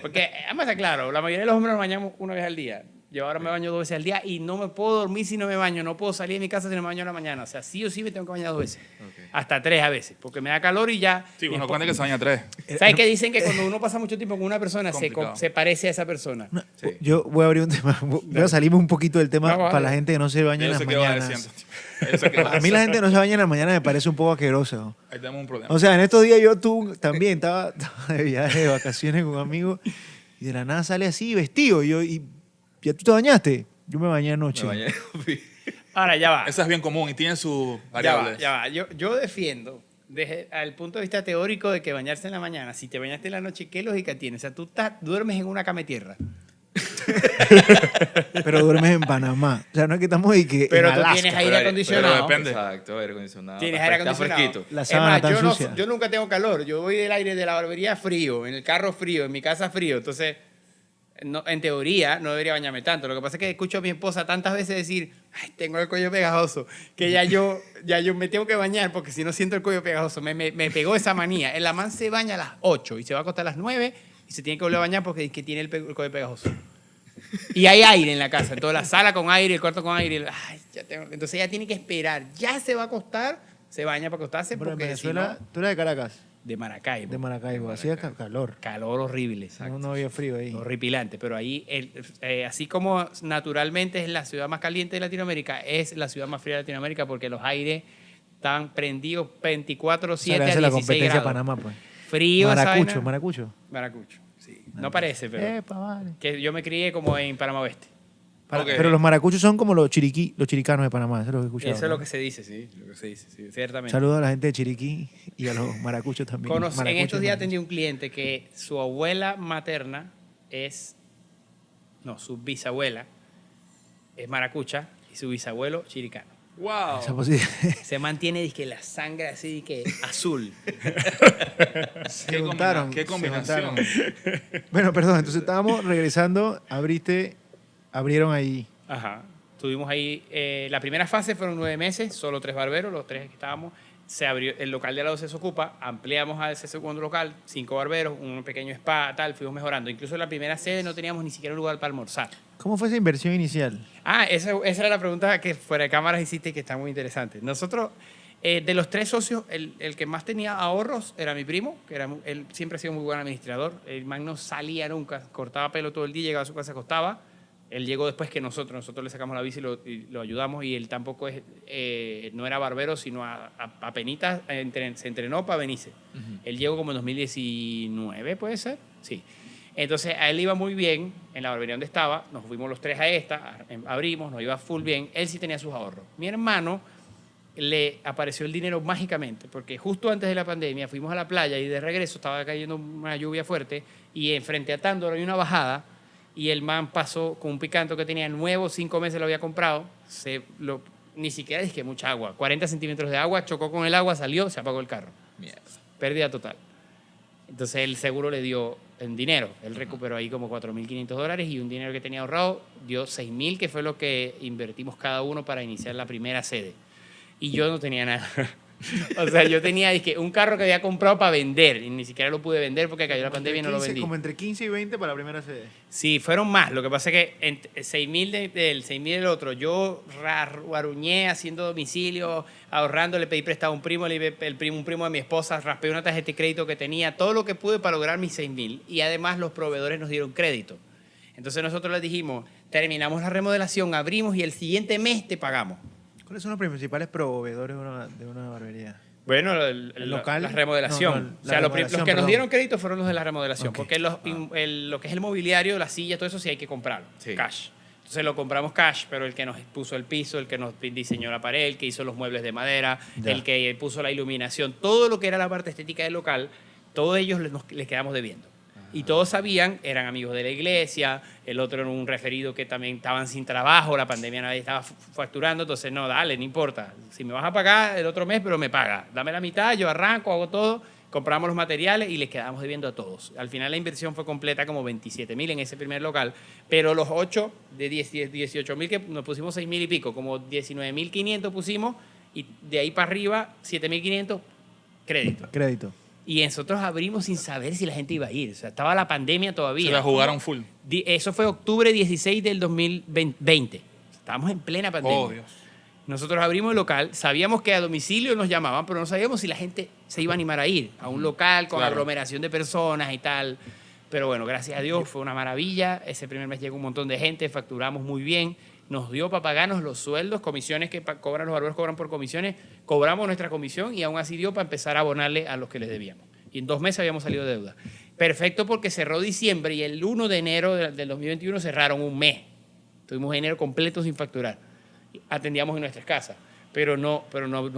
B: Porque, además, está claro, la mayoría de los hombres nos bañamos una vez al día. Yo ahora me baño 2 veces al día y no me puedo dormir si no me baño. No puedo salir de mi casa si no me baño en la mañana. O sea, sí o sí me tengo que bañar 2 veces.
A: Ok.
B: Hasta 3 a veces. Porque me da calor y ya...
E: Sí,
B: mi
E: uno
B: esposa-
E: cuenta que se baña 3.
B: ¿Sabes qué dicen? Que cuando uno pasa mucho tiempo con una persona
E: Complicado.
B: se parece a esa persona.
C: No,
A: Sí.
C: Yo voy a abrir un tema. Voy a salirme un poquito del tema
B: No, vale.
C: para la gente que no se baña en
E: Yo
C: las
E: sé qué va
C: mañanas.
E: diciendo. Yo sé qué va
C: A mí la gente que no se baña en las mañanas me parece un poco asqueroso.
E: Ahí tenemos un problema.
C: O sea, en estos días yo también estaba de viaje, de vacaciones con un amigo y de la nada sale así vestido. Y ¿ya tú te bañaste? Yo me bañé anoche.
A: Me bañé.
B: Ahora, ya va.
E: Esa es bien común y tiene sus
B: Ya va,
E: variables.
B: ya va. Yo defiendo, desde el punto de vista teórico, de que bañarse en la mañana, si te bañaste en la noche, ¿qué lógica tiene? O sea, tú duermes en una cama de tierra.
C: Pero duermes en Panamá. O sea, no es que estamos y que
B: Pero
C: en
B: tú
C: Alaska.
B: tienes aire acondicionado.
E: pero depende.
A: Exacto, aire acondicionado.
B: Tienes
A: Está
B: aire acondicionado.
A: fresquito.
C: La
B: Es
C: sábana
B: más,
C: tan
B: yo, no-
C: sucia.
B: yo nunca tengo calor. Yo voy del aire de la barbería frío, en el carro frío, en mi casa frío. Entonces, en teoría, no debería bañarme tanto. Lo que pasa es que escucho a mi esposa tantas veces decir, ay, tengo el cuello pegajoso, que ya yo me tengo que bañar porque si no siento el cuello pegajoso. Me pegó esa manía. El man se baña a las 8 y se va a acostar a las 9 y se tiene que volver a bañar porque es que tiene el cuello pegajoso. Y hay aire en la casa, entonces la sala con aire, el cuarto con aire. Ay, entonces ella tiene que esperar. Ya se va a acostar, se baña para acostarse
C: Pero en
B: porque si
C: Venezuela,
B: no,
C: tú eres de Caracas,
B: de Maracaibo.
C: de Maracaibo. Hacía calor.
B: Calor horrible.
C: No había frío ahí.
B: Horripilante, pero ahí, así como naturalmente es la ciudad más caliente de Latinoamérica, es la ciudad más fría de Latinoamérica porque los aires están prendidos 24/7
C: Se le
B: a
C: hace la
B: 16
C: competencia a
B: grados.
C: Panamá, pues.
B: Frío esa
C: Maracucho,
B: vaina.
C: maracucho.
B: Maracucho, sí. No parece, pero
C: Epa, vale.
B: que yo me crié como en Panamá Oeste.
E: Ok.
C: Pero los maracuchos son como los chiricanos de Panamá, eso es lo que he escuchado.
B: Eso es
C: ¿no?
B: lo que se dice, sí, lo que se dice, sí, ciertamente.
C: Saludos a la gente de Chiriquí y a los maracuchos también.
B: En
C: Maracuchos,
B: estos días
C: maracuchos.
B: atendí un cliente que su abuela materna su bisabuela es maracucha y su bisabuelo chiricano.
E: ¡Wow!
C: Esa posibilidad.
B: Se mantiene dizque la sangre así dizque azul.
C: Se juntaron.
E: ¡Qué
C: se
E: combinación!
C: juntaron. Bueno, perdón, entonces estábamos regresando, abrieron ahí.
B: Ajá. Estuvimos ahí, la primera fase fueron 9 meses, solo 3 barberos, los 3 que estábamos. Se abrió, el local de al lado se desocupa, ampliamos a ese segundo local, 5 barberos, un pequeño spa, tal, fuimos mejorando. Incluso en la primera sede no teníamos ni siquiera un lugar para almorzar.
C: ¿Cómo fue esa inversión inicial?
B: Esa era la pregunta que fuera de cámaras hiciste y que está muy interesante. Nosotros, de los 3 socios, el que más tenía ahorros era mi primo, que él siempre ha sido muy buen administrador. El man no salía nunca, cortaba pelo todo el día, llegaba a su casa, se acostaba. Él llegó después que nosotros le sacamos la bici y lo ayudamos y él tampoco no era barbero, sino a penitas se entrenó para venirse. Él llegó como en 2019, ¿puede ser? Sí. Entonces a él iba muy bien en la barbería donde estaba, nos fuimos los 3 a esta, abrimos, nos iba full bien, él sí tenía sus ahorros. Mi hermano le apareció el dinero mágicamente, porque justo antes de la pandemia fuimos a la playa y de regreso estaba cayendo una lluvia fuerte y enfrente a Tándor hay una bajada y el man pasó con un picanto que tenía nuevo, 5 meses lo había comprado, ni siquiera dije mucha agua, 40 centímetros de agua, chocó con el agua, salió, se apagó el carro.
A: Mierda.
B: Pérdida total. Entonces el seguro le dio en dinero, él recuperó ahí como $4.500 y un dinero que tenía ahorrado dio $6.000, que fue lo que invertimos cada uno para iniciar la primera sede. Y yo no tenía nada. O sea, yo tenía un carro que había comprado para vender y ni siquiera lo pude vender porque cayó la pandemia y no lo vendí.
C: Como entre 15 y 20 para la primera sede.
B: Sí, fueron más. Lo que pasa es que 6.000 del 6.000 del otro, yo aruñé haciendo domicilio, ahorrando, le pedí prestado a un primo, un primo de mi esposa, raspé una tarjeta de crédito que tenía, todo lo que pude para lograr mis 6.000. Y además los proveedores nos dieron crédito. Entonces nosotros les dijimos, terminamos la remodelación, abrimos y el siguiente mes te pagamos.
C: ¿Cuáles son los principales proveedores de una barbería?
B: Bueno,
C: local.
B: la remodelación.
C: No,
B: los que nos dieron crédito fueron los de la remodelación,
C: Ok.
B: porque lo que es el mobiliario, la silla, todo eso sí hay que comprarlo,
A: Sí.
B: cash. Entonces lo compramos cash, pero el que nos puso el piso, el que nos diseñó la pared, el que hizo los muebles de madera,
C: Ya.
B: el que puso la iluminación, todo lo que era la parte estética del local, todos ellos les quedamos debiendo. Y todos sabían, eran amigos de la iglesia, el otro era un referido que también estaban sin trabajo, la pandemia nadie estaba facturando, entonces no, dale, no importa. Si me vas a pagar el otro mes, pero me paga. Dame la mitad, yo arranco, hago todo, compramos los materiales y les quedamos debiendo a todos. Al final la inversión fue completa como 27.000 en ese primer local, pero los 8 de 18.000 que nos pusimos 6.000 y pico, como 19.500 pusimos y de ahí para arriba 7.500 crédito. Y nosotros abrimos sin saber si la gente iba a ir. O sea, estaba la pandemia todavía.
E: Se la jugaron full.
B: Eso fue octubre 16 del 2020. Estábamos en plena pandemia.
E: Oh, Dios.
B: Nosotros abrimos el local, sabíamos que a domicilio nos llamaban, pero no sabíamos si la gente se iba a animar a ir a un local con
E: Claro.
B: aglomeración de personas y tal. Pero bueno, gracias a Dios fue una maravilla. Ese primer mes llegó un montón de gente, facturamos muy bien. Nos dio para pagarnos los sueldos, comisiones que cobran los barberos, cobran por comisiones. Cobramos nuestra comisión y aún así dio para empezar a abonarle a los que les debíamos. Y en 2 meses habíamos salido de deuda. Perfecto porque cerró diciembre y el 1 de enero del 2021 cerraron un mes. Tuvimos enero completo sin facturar. Atendíamos en nuestras casas, pero no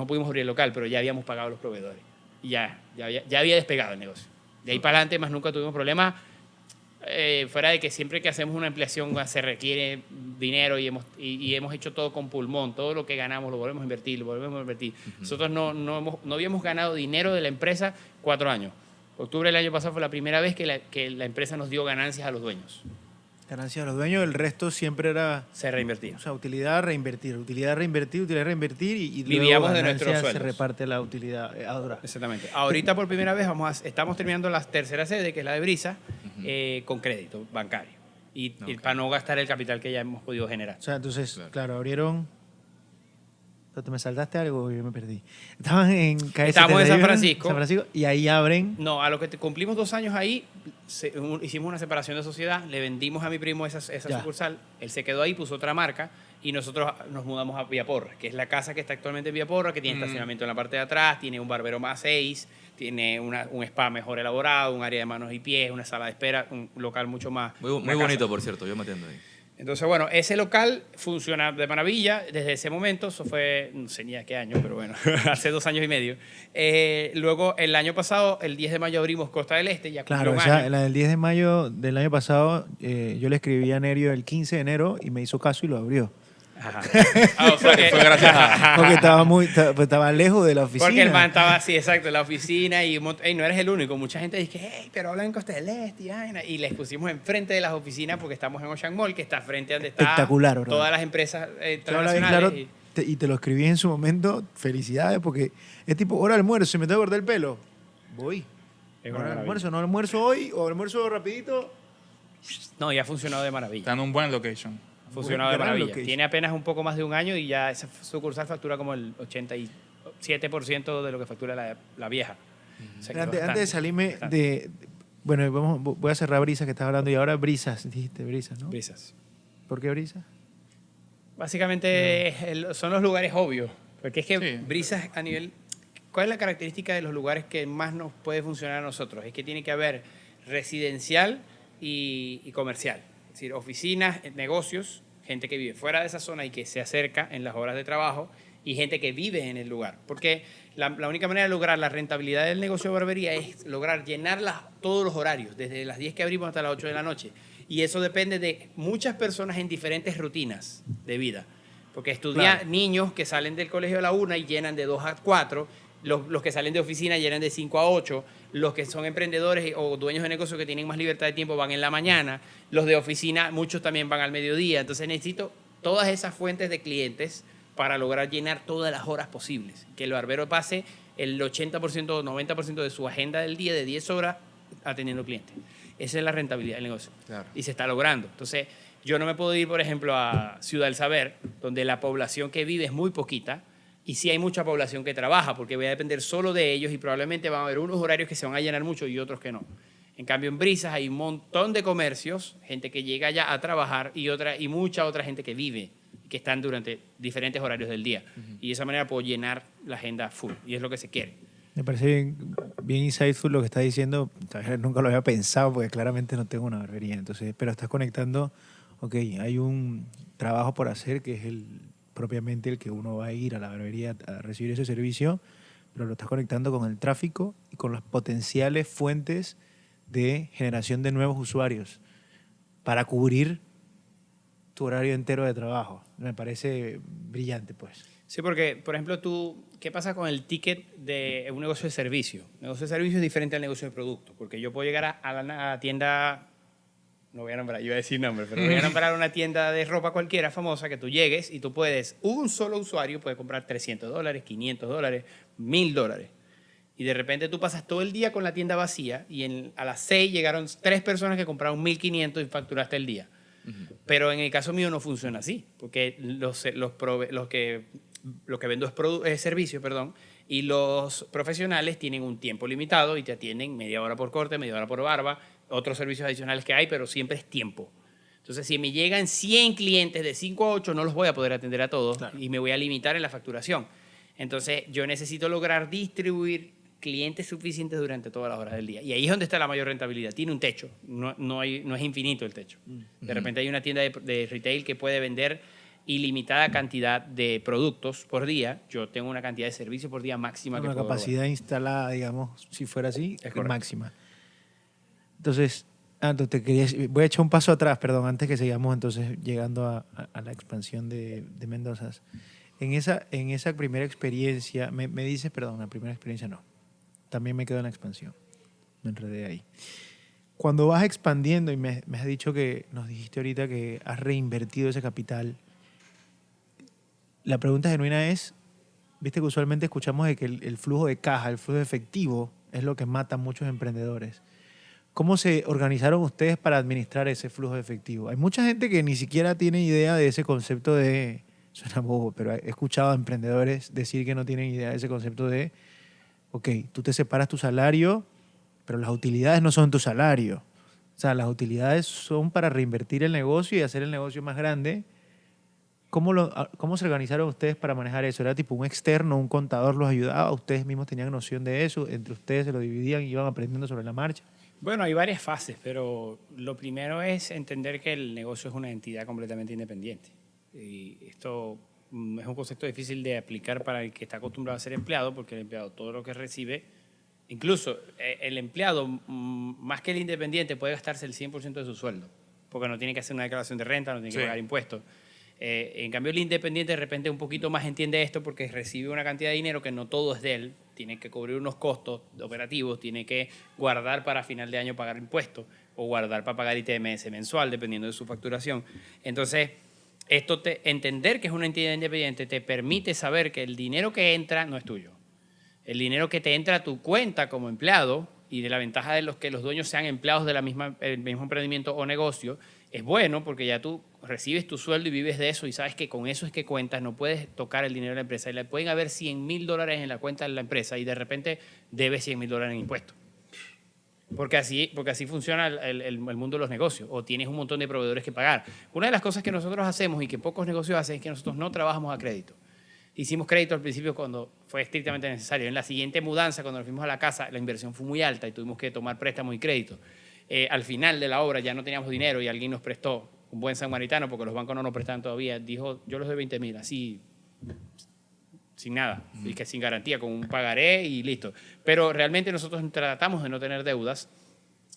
B: pudimos abrir el local, pero ya habíamos pagado a los proveedores. Y ya había despegado el negocio. De ahí para adelante más nunca tuvimos problemas. Fuera de que siempre que hacemos una ampliación se requiere dinero y hemos hecho todo con pulmón, todo lo que ganamos lo volvemos a invertir, Nosotros no habíamos ganado dinero de la empresa 4 años. Octubre del año pasado fue la primera vez que la empresa nos dio ganancias a los dueños.
C: Ganancias a los dueños, el resto siempre era...
B: Se reinvertía.
C: O sea, utilidad, reinvertir y luego
B: Vivíamos de
C: ganancias,
B: nuestros
C: se
B: sueldos.
C: reparte la utilidad. Ahora,
B: Exactamente. Ahorita por primera vez estamos terminando la tercera sede, que es la de Brisa, con crédito bancario. Y para no gastar el capital que ya hemos podido generar.
C: o sea, entonces, claro, abrieron... Pero te me saltaste algo y yo me perdí. Estaban en calle
B: Estábamos en San
C: 71,
B: Francisco.
C: Y ahí abren...
B: No, a lo que cumplimos 2 años ahí, hicimos una separación de sociedad, le vendimos a mi primo esa
C: Ya.
B: sucursal, él se quedó ahí, puso otra marca y nosotros nos mudamos a Villaporra, que es la casa que está actualmente en Villaporra, que tiene estacionamiento en la parte de atrás, tiene un barbero más 6, tiene un spa mejor elaborado, un área de manos y pies, una sala de espera, un local mucho más...
A: Muy
B: una
A: bonito,
B: casa.
A: por cierto, yo me atiendo ahí.
B: Entonces, bueno, ese local funciona de maravilla desde ese momento. Eso fue, no sé ni a qué año, pero bueno, hace 2 años y medio. Luego, el año pasado, el 10 de mayo abrimos Costa del Este, ya cumplió
C: Claro,
B: un
C: o sea,
B: año.
C: la del 10 de mayo del año pasado, yo le escribí a Nerio el 15 de enero y me hizo caso y lo abrió.
B: Ajá.
E: O sea, que fue gracias a...
C: Porque estaba lejos de la oficina.
B: Porque el man estaba así, exacto, en la oficina y no eres el único. Mucha gente dice, hey, pero hablan en Costa del Este y vaina. Y les pusimos enfrente de las oficinas porque estamos en Ocean Mall, que está frente a donde está
C: Espectacular, bro.
B: todas las empresas
C: Te habla bien
B: transnacionales.
C: claro, y te lo escribí en su momento. Felicidades, porque es tipo, hora de almuerzo, me tengo que cortar el pelo. Voy.
B: Es una
C: Hora de
B: maravilla.
C: almuerzo, no almuerzo hoy, o almuerzo rapidito.
B: No, ya ha funcionado de maravilla.
E: Está en un buen location.
B: Ha funcionado de
C: gran
B: maravilla.
C: location.
B: Tiene apenas un poco más de un año y ya esa sucursal factura como el 87% de lo que factura la vieja. O sea que
C: Antes de
B: bastante,
C: salirme
B: bastante.
C: Bueno, voy a cerrar Brisas, que estás hablando, y ahora Brisas, dijiste Brisas, ¿no?
B: Brisas.
C: ¿Por qué Brisas?
B: Básicamente son los lugares obvios. Porque es que
E: Sí.
B: Brisas a nivel... ¿Cuál es la característica de los lugares que más nos puede funcionar a nosotros? Es que tiene que haber residencial y comercial. Es decir, oficinas, negocios, gente que vive fuera de esa zona y que se acerca en las horas de trabajo y gente que vive en el lugar. Porque la única manera de lograr la rentabilidad del negocio de barbería es lograr llenar todos los horarios, desde las 10 que abrimos hasta las 8 de la noche. Y eso depende de muchas personas en diferentes rutinas de vida. Porque niños que salen del colegio a la 1 y llenan de 2 a 4, los que salen de oficina llenan de 5 a 8, los que son emprendedores o dueños de negocios que tienen más libertad de tiempo van en la mañana, los de oficina, muchos también van al mediodía. Entonces necesito todas esas fuentes de clientes para lograr llenar todas las horas posibles. Que el barbero pase el 80% o 90% de su agenda del día de 10 horas atendiendo clientes. Esa es la rentabilidad del negocio.
A: Claro.
B: Y se está logrando. Entonces, yo no me puedo ir, por ejemplo, a Ciudad del Saber, donde la población que vive es muy poquita, y sí hay mucha población que trabaja, porque voy a depender solo de ellos y probablemente van a haber unos horarios que se van a llenar mucho y otros que no. En cambio, en Brisas hay un montón de comercios, gente que llega ya a trabajar y mucha otra gente que vive, que están durante diferentes horarios del día. Y de esa manera puedo llenar la agenda full, y es lo que se quiere.
C: Me parece bien insightful lo que estás diciendo. Nunca lo había pensado porque claramente no tengo una barbería. Entonces, pero estás conectando, ok, hay un trabajo por hacer que es propiamente el que uno va a ir a la barbería a recibir ese servicio, pero lo estás conectando con el tráfico y con las potenciales fuentes de generación de nuevos usuarios para cubrir tu horario entero de trabajo. Me parece brillante, pues.
B: Sí, porque, por ejemplo, ¿qué pasa con el ticket de un negocio de servicio? El negocio de servicio es diferente al negocio de producto, porque yo puedo llegar a la tienda, no voy a nombrar, yo iba a decir nombre, pero voy a nombrar una tienda de ropa cualquiera famosa que tú llegues y tú puedes, un solo usuario puede comprar $300, $500, $1,000. Y de repente tú pasas todo el día con la tienda vacía y a las 6 llegaron 3 personas que compraron 1,500 y facturaste el día. Pero en el caso mío no funciona así, porque lo que vendo es servicio, y los profesionales tienen un tiempo limitado y te atienden media hora por corte, media hora por barba, otros servicios adicionales que hay, pero siempre es tiempo. Entonces, si me llegan 100 clientes de 5 a 8, no los voy a poder atender a todos, claro, y me voy a limitar en la facturación. Entonces, yo necesito lograr distribuir clientes suficientes durante todas las horas del día. Y ahí es donde está la mayor rentabilidad. Tiene un techo, no es infinito el techo. De repente hay una tienda de retail que puede vender ilimitada cantidad de productos por día. Yo tengo una cantidad de servicios por día máxima.
C: Una capacidad instalada, digamos, si fuera así,
B: es
C: máxima. Entonces, voy a echar un paso atrás, perdón, antes que sigamos entonces llegando a la expansión de Mendoza. En esa primera experiencia, me dices, perdón, la primera experiencia no. También me quedo en la expansión. Me enredé ahí. Cuando vas expandiendo, y me has dicho nos dijiste ahorita que has reinvertido ese capital, la pregunta genuina es, viste que usualmente escuchamos de que el flujo de caja, el flujo de efectivo, es lo que mata a muchos emprendedores. ¿Cómo se organizaron ustedes para administrar ese flujo de efectivo? Hay mucha gente que ni siquiera tiene idea de ese concepto de, suena bobo, pero he escuchado a emprendedores decir que no tienen idea de ese concepto de, ok, tú te separas tu salario, pero las utilidades no son tu salario. O sea, las utilidades son para reinvertir el negocio y hacer el negocio más grande. ¿Cómo se organizaron ustedes para manejar eso? ¿Era tipo un externo, un contador los ayudaba? ¿Ustedes mismos tenían noción de eso? ¿Entre ustedes se lo dividían y iban aprendiendo sobre la marcha?
B: Bueno, hay varias fases, pero lo primero es entender que el negocio es una entidad completamente independiente. Y esto es un concepto difícil de aplicar para el que está acostumbrado a ser empleado, porque el empleado todo lo que recibe, incluso el empleado, más que el independiente, puede gastarse el 100% de su sueldo, porque no tiene que hacer una declaración de renta, no tiene que pagar impuestos. En cambio, el independiente de repente un poquito más entiende esto porque recibe una cantidad de dinero que no todo es de él, tiene que cubrir unos costos operativos, tiene que guardar para final de año pagar impuestos o guardar para pagar ITMS mensual, dependiendo de su facturación. Entonces, entender que es una entidad independiente te permite saber que el dinero que entra no es tuyo. El dinero que te entra a tu cuenta como empleado, y de la ventaja de que los dueños sean empleados del mismo emprendimiento o negocio, es bueno porque ya tú recibes tu sueldo y vives de eso y sabes que con eso es que cuentas, no puedes tocar el dinero de la empresa. Y le pueden haber $100,000 en la cuenta de la empresa y de repente debes $100,000 en impuestos. Porque así funciona el mundo de los negocios, o tienes un montón de proveedores que pagar. Una de las cosas que nosotros hacemos y que pocos negocios hacen es que nosotros no trabajamos a crédito. Hicimos crédito al principio cuando fue estrictamente necesario. En la siguiente mudanza, cuando nos fuimos a la casa, la inversión fue muy alta y tuvimos que tomar préstamos y crédito. Al final de la obra ya no teníamos dinero y alguien nos prestó, un buen samaritano, porque los bancos no nos prestan todavía, dijo, yo les doy 20,000, así sin nada, y que sin garantía, con un pagaré y listo. Pero realmente nosotros tratamos de no tener deudas,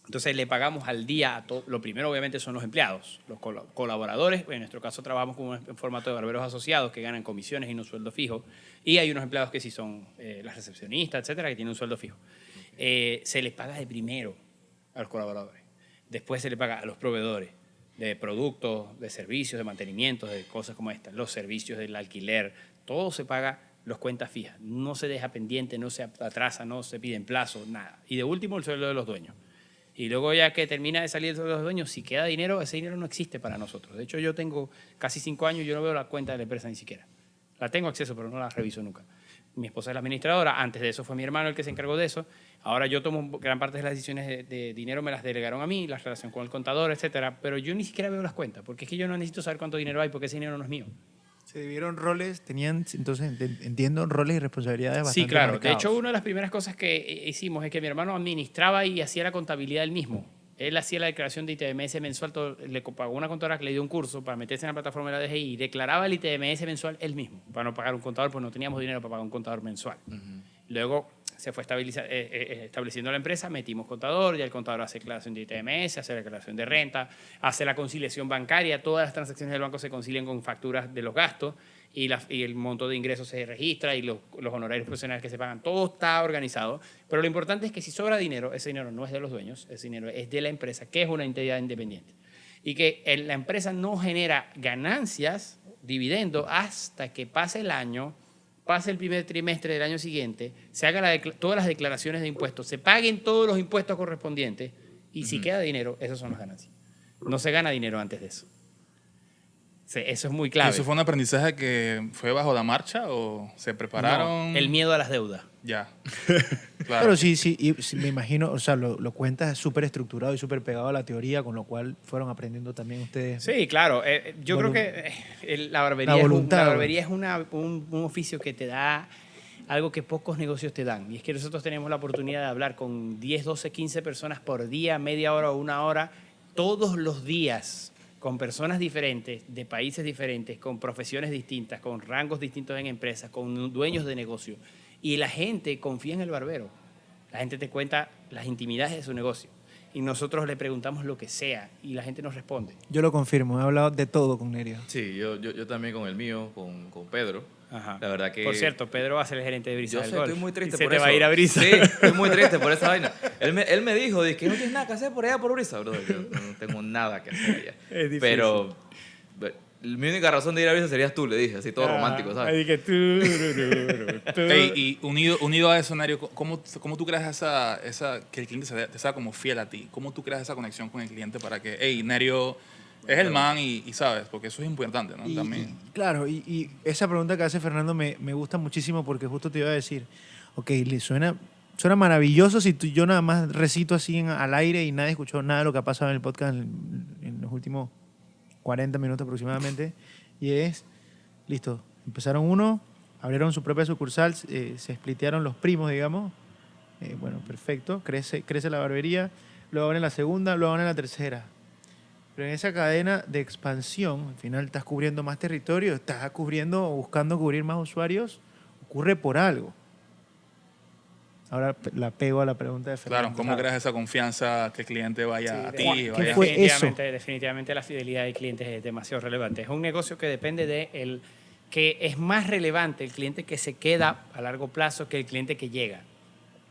B: entonces le pagamos al día a todo. Lo primero obviamente son los empleados, los colaboradores. En nuestro caso trabajamos con un formato de barberos asociados que ganan comisiones y no sueldo fijo, y hay unos empleados que sí son las recepcionistas, etcétera, que tienen un sueldo fijo. Se les paga de primero a los colaboradores, después se les paga a los proveedores de productos, de servicios, de mantenimientos, de cosas como estas, los servicios del alquiler, todo se paga los cuentas fijas, no se deja pendiente, no se atrasa, no se pide en plazo, nada. Y de último el sueldo de los dueños. Y luego ya que termina de salir el sueldo de los dueños, si queda dinero, ese dinero no existe para nosotros. De hecho, yo tengo casi 5 años, yo no veo la cuenta de la empresa ni siquiera. La tengo acceso, pero no la reviso nunca. Mi esposa es la administradora, antes de eso fue mi hermano el que se encargó de eso. Ahora yo tomo gran parte de las decisiones de dinero, me las delegaron a mí, la relación con el contador, etcétera. Pero yo ni siquiera veo las cuentas, porque es que yo no necesito saber cuánto dinero hay, porque ese dinero no es mío.
C: Se dividieron roles, tenían, entonces entiendo, roles y responsabilidades bastante
B: Sí, claro.
C: marcados.
B: De hecho, una de las primeras cosas que hicimos es que mi hermano administraba y hacía la contabilidad él mismo. Él hacía la declaración de ITBMS mensual, le pagó una contadora que le dio un curso para meterse en la plataforma de la DGI y declaraba el ITBMS mensual él mismo, para no pagar un contador, pues no teníamos dinero para pagar un contador mensual. Luego se fue estableciendo la empresa, metimos contador, ya el contador hace declaración de ITBMS, hace la declaración de renta, hace la conciliación bancaria, todas las transacciones del banco se concilian con facturas de los gastos y el monto de ingresos se registra y los honorarios profesionales que se pagan, todo está organizado. Pero lo importante es que si sobra dinero, ese dinero no es de los dueños, ese dinero es de la empresa, que es una entidad independiente. Y que la empresa no genera ganancias, dividendo, hasta que pase el año, pase el primer trimestre del año siguiente, se hagan todas las declaraciones de impuestos, se paguen todos los impuestos correspondientes y si queda dinero, esas son las ganancias. No se gana dinero antes de eso. Eso es muy clave.
E: ¿Eso fue un aprendizaje que fue bajo la marcha o se prepararon?
B: No, el miedo a las deudas.
E: Ya. Claro.
C: Pero sí, me imagino, o sea, lo cuentas súper estructurado y súper pegado a la teoría, con lo cual fueron aprendiendo también ustedes.
B: Sí, claro. Yo creo que la barbería, es un oficio que te da algo que pocos negocios te dan. Y es que nosotros tenemos la oportunidad de hablar con 10, 12, 15 personas por día, media hora o una hora, todos los días, con personas diferentes, de países diferentes, con profesiones distintas, con rangos distintos en empresas, con dueños de negocio. Y la gente confía en el barbero. La gente te cuenta las intimidades de su negocio. Y nosotros le preguntamos lo que sea y la gente nos responde.
C: Yo lo confirmo, he hablado de todo con Nerio.
A: Sí, yo también con el mío, con Pedro.
B: Ajá.
A: La verdad que...
B: Por cierto, Pedro va a ser el gerente de Brisa
A: Yo
B: del
A: sé,
B: Golf.
A: estoy muy triste
B: Se
A: por
B: te
A: eso.
B: va a ir a Brisa.
A: Sí, estoy muy triste por esa vaina. Él me dijo, dice que no tienes nada que hacer por allá por Brisa, bro. Yo no tengo nada que hacer allá.
B: Es difícil.
A: Pero mi única razón de ir a Brisa serías tú, le dije, así todo romántico, ¿sabes?
B: Ahí que tú.
E: Ey, y unido a eso, Nerio, ¿cómo tú creas que el cliente te sea como fiel a ti? ¿Cómo tú creas esa conexión con el cliente para que, hey, Nerio es el man y sabes? Porque eso es importante, ¿no? También.
C: Claro, y esa pregunta que hace Fernando me gusta muchísimo porque justo te iba a decir, ok, le suena maravilloso si yo nada más recito así al aire y nadie escuchó nada de lo que ha pasado en el podcast en los últimos 40 minutos aproximadamente, y es, listo, empezaron uno, abrieron su propia sucursal, se splitearon los primos, digamos, bueno, perfecto, crece la barbería, luego abren la segunda, luego abren la tercera. Pero en esa cadena de expansión, al final estás cubriendo más territorio, estás buscando cubrir más usuarios, ocurre por algo. Ahora la pego a la pregunta de Fernando.
E: Claro, ¿cómo creas esa confianza que el cliente vaya a ti?
C: ¿Qué fue eso?
B: Definitivamente la fidelidad de clientes es demasiado relevante. Es un negocio que depende de que es más relevante el cliente que se queda a largo plazo que el cliente que llega.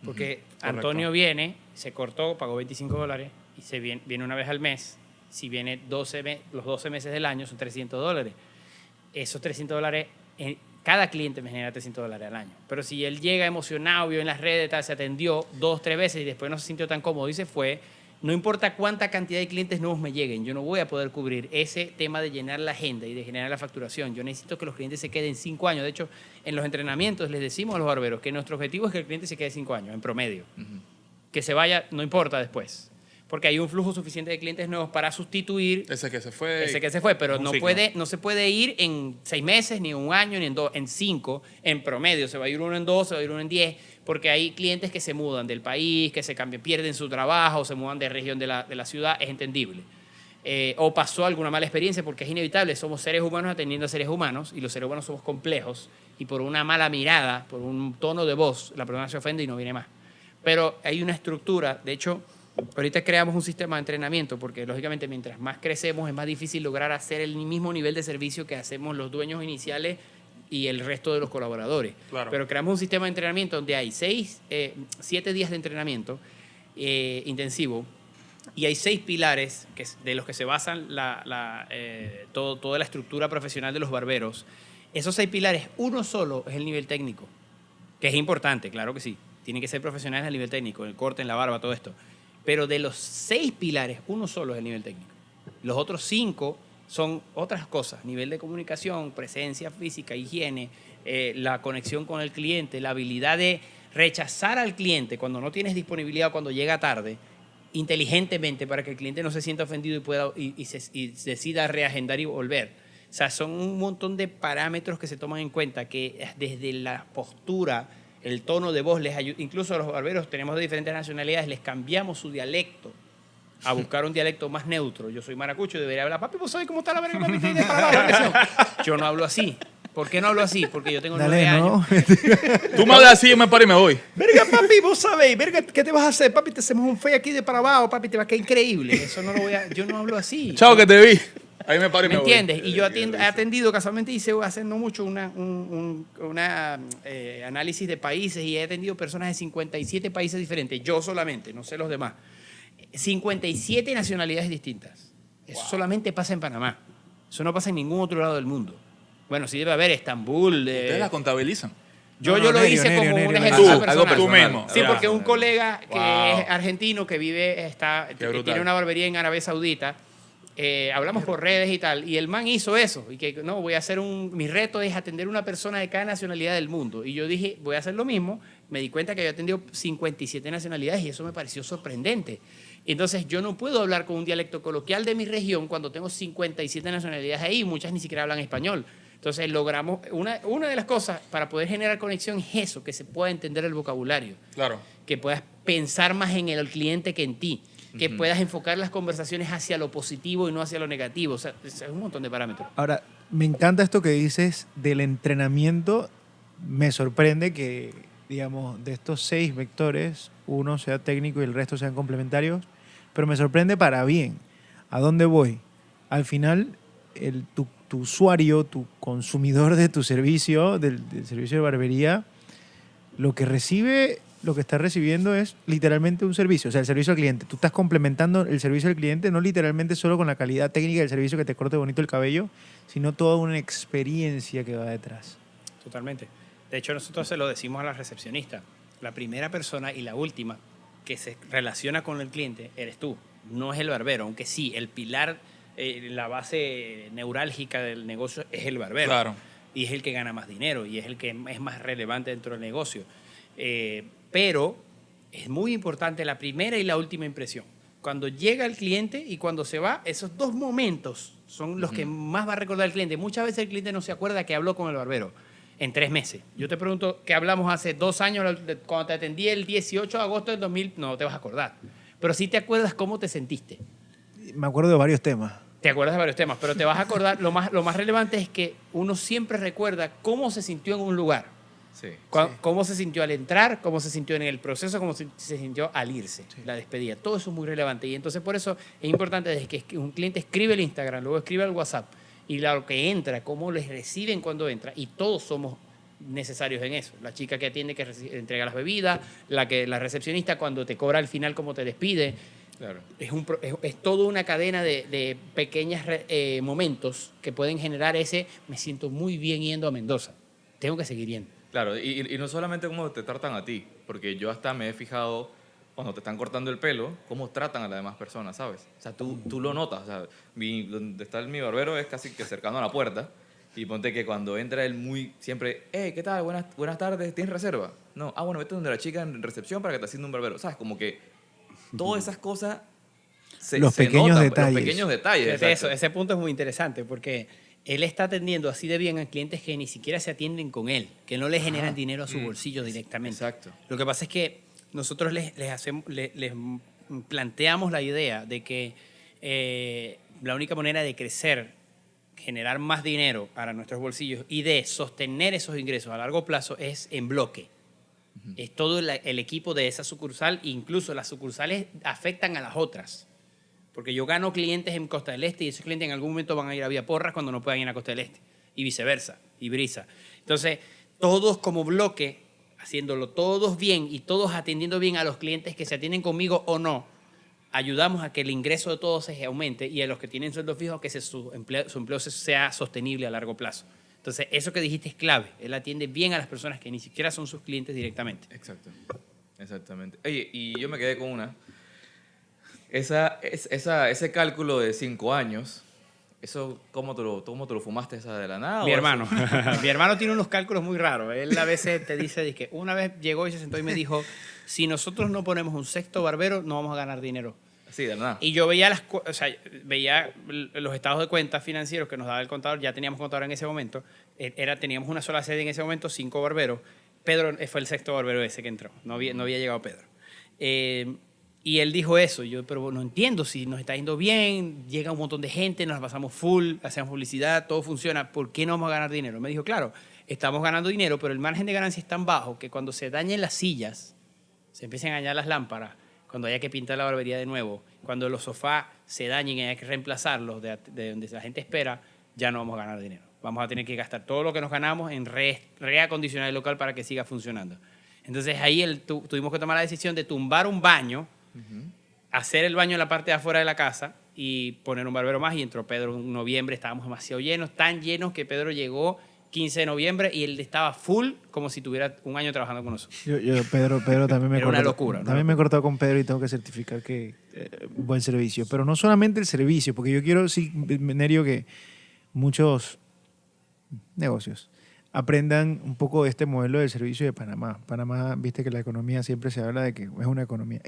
B: Porque Antonio viene, se cortó, pagó $25 y viene una vez al mes. Si viene los 12 meses del año son $300. Esos $300, cada cliente me genera $300 al año. Pero si él llega emocionado, vio en las redes, se atendió 2, 3 veces y después no se sintió tan cómodo y se fue, no importa cuánta cantidad de clientes nuevos me lleguen, yo no voy a poder cubrir ese tema de llenar la agenda y de generar la facturación. Yo necesito que los clientes se queden 5 años. De hecho, en los entrenamientos les decimos a los barberos que nuestro objetivo es que el cliente se quede 5 años, en promedio. Que se vaya, no importa después. Porque hay un flujo suficiente de clientes nuevos para sustituir
E: ese que se fue,
B: pero no se puede ir en 6 meses, ni en 1 año, ni en 5, en promedio. Se va a ir uno en 2, se va a ir uno en 10, porque hay clientes que se mudan del país, que se cambian, pierden su trabajo, se mudan de región de la ciudad, es entendible.
D: o pasó alguna mala experiencia, porque es inevitable, somos seres humanos atendiendo a seres humanos y los seres humanos somos complejos y por una mala mirada, por un tono de voz, la persona se ofende y no viene más. Pero hay una estructura, de hecho, ahorita creamos un sistema de entrenamiento porque lógicamente mientras más crecemos es más difícil lograr hacer el mismo nivel de servicio que hacemos los dueños iniciales y el resto de los colaboradores.
E: Claro.
D: Pero creamos un sistema de entrenamiento donde hay 7 días de entrenamiento intensivo y hay 6 pilares de los que se basan toda la estructura profesional de los barberos. Esos 6 pilares, uno solo es el nivel técnico, que es importante, claro que sí. Tienen que ser profesionales a nivel técnico, en el corte, en la barba, todo esto. Pero de los 6 pilares, uno solo es el nivel técnico. Los otros 5 son otras cosas, nivel de comunicación, presencia física, higiene, la conexión con el cliente, la habilidad de rechazar al cliente cuando no tienes disponibilidad o cuando llega tarde, inteligentemente para que el cliente no se sienta ofendido y decida reagendar y volver. O sea, son un montón de parámetros que se toman en cuenta que desde la postura, el tono de voz les ayuda. Incluso a los barberos tenemos de diferentes nacionalidades, les cambiamos su dialecto a buscar un dialecto más neutro. Yo soy maracucho, debería hablar, papi, ¿vos sabés cómo está la verga? Yo no hablo así. ¿Por qué no hablo así? Porque yo tengo 9 años.
E: Tú me hablas así, yo me paro y me voy.
D: Verga, papi, vos sabéis, verga, ¿qué te vas a hacer? Papi, te hacemos un fe aquí de para abajo, papi, te va a quedar increíble. Eso no lo voy a... Yo no hablo así.
E: Chao, que te vi. Ahí me paro y me voy.
D: ¿Me entiendes? Y yo he atendido, casualmente hice hace no mucho un análisis de países y he atendido personas de 57 países diferentes. Yo solamente, no sé los demás. 57 nacionalidades distintas. Eso solamente pasa en Panamá. Eso no pasa en ningún otro lado del mundo. Bueno, sí debe haber Estambul.
E: ¿Ustedes la contabilizan?
D: Yo lo hice como un ejercicio personal.
E: Tú mismo.
D: Sí, porque un colega que es argentino, que vive, tiene una barbería en Arabia Saudita, hablamos por redes y tal, y el man hizo eso, y que no, mi reto es atender una persona de cada nacionalidad del mundo. Y yo dije, voy a hacer lo mismo. Me di cuenta que había atendido 57 nacionalidades y eso me pareció sorprendente. Entonces, yo no puedo hablar con un dialecto coloquial de mi región cuando tengo 57 nacionalidades ahí y muchas ni siquiera hablan español. Entonces, logramos, una de las cosas para poder generar conexión es eso, que se pueda entender el vocabulario.
E: Claro.
D: Que puedas pensar más en el cliente que en ti. Que puedas enfocar las conversaciones hacia lo positivo y no hacia lo negativo. O sea, es un montón de parámetros.
C: Ahora, me encanta esto que dices del entrenamiento. Me sorprende que, digamos, de estos 6 vectores, uno sea técnico y el resto sean complementarios, pero me sorprende para bien. ¿A dónde voy? Al final, tu usuario, tu consumidor de tu servicio, del servicio de barbería, lo que está recibiendo es literalmente un servicio, o sea, el servicio al cliente. Tú estás complementando el servicio al cliente, no literalmente solo con la calidad técnica del servicio que te corte bonito el cabello, sino toda una experiencia que va detrás.
D: Totalmente. De hecho, nosotros se lo decimos a la recepcionista. La primera persona y la última que se relaciona con el cliente eres tú, no es el barbero, aunque sí, el pilar, la base neurálgica del negocio es el barbero.
E: Claro.
D: Y es el que gana más dinero y es el que es más relevante dentro del negocio. Pero es muy importante la primera y la última impresión. Cuando llega el cliente y cuando se va, esos 2 momentos son los que más va a recordar el cliente. Muchas veces el cliente no se acuerda que habló con el barbero en 3 meses. Yo te pregunto, ¿qué hablamos hace 2 años? Cuando te atendí el 18 de agosto del 2000, no te vas a acordar. Pero sí te acuerdas cómo te sentiste.
C: Me acuerdo de varios temas.
D: Te acuerdas de varios temas, pero te vas a acordar, lo más relevante es que uno siempre recuerda cómo se sintió en un lugar.
A: Sí.
D: Cómo se sintió al entrar, cómo se sintió en el proceso, cómo se sintió al irse, la despedida. Todo eso es muy relevante. Y entonces por eso es importante desde que un cliente escribe el Instagram, luego escribe el WhatsApp, y lo que entra, cómo les reciben cuando entra. Y todos somos necesarios en eso. La chica que atiende, que entrega las bebidas, la recepcionista cuando te cobra al final, cómo te despide.
A: Claro.
D: Es toda una cadena de pequeños momentos que pueden generar me siento muy bien yendo a Mendoza. Tengo que seguir yendo.
A: Claro, y no solamente cómo te tratan a ti, porque yo hasta me he fijado cuando te están cortando el pelo, cómo tratan a las demás personas, ¿sabes? O sea, tú lo notas. O sea, donde está mi barbero es casi que cercano a la puerta. Y ponte que cuando entra él siempre, hey, ¿qué tal? Buenas tardes, ¿tienes reserva? No, bueno, vete donde la chica en recepción para que te hacienda un barbero. ¿Sabes? Como que todas esas cosas
C: los pequeños
A: notan,
C: detalles.
A: Los pequeños detalles.
D: Ese punto es muy interesante porque él está atendiendo así de bien a clientes que ni siquiera se atienden con él, que no le generan dinero a su bolsillo directamente.
A: Exacto.
D: Lo que pasa es que nosotros les planteamos la idea de que la única manera de crecer, generar más dinero para nuestros bolsillos y de sostener esos ingresos a largo plazo es en bloque. Es todo el equipo de esa sucursal, incluso las sucursales afectan a las otras. Porque yo gano clientes en Costa del Este y esos clientes en algún momento van a ir a Vía Porras cuando no puedan ir a Costa del Este. Y viceversa, y brisa. Entonces, todos como bloque, haciéndolo todos bien y todos atendiendo bien a los clientes que se atienden conmigo o no, ayudamos a que el ingreso de todos se aumente y a los que tienen sueldos fijos que su empleo sea sostenible a largo plazo. Entonces, eso que dijiste es clave. Él atiende bien a las personas que ni siquiera son sus clientes directamente.
A: Exacto. Exactamente. Oye, y yo me quedé con una. Ese cálculo de 5 años, ¿eso cómo te lo fumaste esa de la nada?
D: Mi
A: ¿o
D: hermano. Mi hermano tiene unos cálculos muy raros. Él a veces te dice que una vez llegó y se sentó y me dijo, si nosotros no ponemos un sexto barbero, no vamos a ganar dinero.
A: Sí, de la nada.
D: Y yo veía veía los estados de cuentas financieros que nos daba el contador. Ya teníamos contador en ese momento. Teníamos una sola sede en ese momento, 5 barberos. Pedro fue el sexto barbero ese que entró. No había llegado Pedro. Y él dijo eso. Yo, pero no entiendo, si nos está yendo bien, llega un montón de gente, nos la pasamos full, hacemos publicidad, todo funciona, ¿por qué no vamos a ganar dinero? Me dijo, claro, estamos ganando dinero, pero el margen de ganancia es tan bajo que cuando se dañen las sillas, se empiezan a dañar las lámparas, cuando haya que pintar la barbería de nuevo, cuando los sofás se dañen y haya que reemplazarlos de donde la gente espera, ya no vamos a ganar dinero. Vamos a tener que gastar todo lo que nos ganamos en reacondicionar el local para que siga funcionando. Entonces ahí tuvimos que tomar la decisión de tumbar un baño, hacer el baño en la parte de afuera de la casa y poner un barbero más. Y entró Pedro en noviembre, estábamos demasiado llenos, tan llenos que Pedro llegó 15 de noviembre y él estaba full como si tuviera un año trabajando con nosotros.
C: Pedro también me
D: Era una locura.
C: También me he cortado con Pedro y tengo que certificar que buen servicio. Pero no solamente el servicio, porque yo quiero, sí, Nerio, que muchos negocios aprendan un poco de este modelo del servicio de Panamá. Panamá, viste que la economía siempre se habla de que es una economía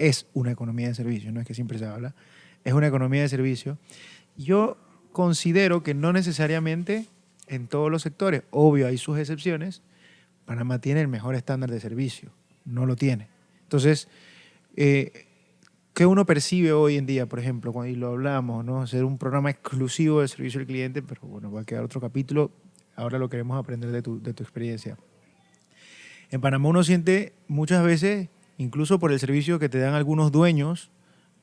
C: de servicio, no es que siempre se habla, es una economía de servicio. Yo considero que no necesariamente en todos los sectores, obvio hay sus excepciones, Panamá tiene el mejor estándar de servicio, no lo tiene. Entonces, ¿qué uno percibe hoy en día, por ejemplo, cuando y lo hablamos, ¿no? Hacer un programa exclusivo de servicio al cliente, pero bueno, va a quedar otro capítulo. Ahora lo queremos aprender de tu experiencia. En Panamá uno siente muchas veces, incluso por el servicio que te dan algunos dueños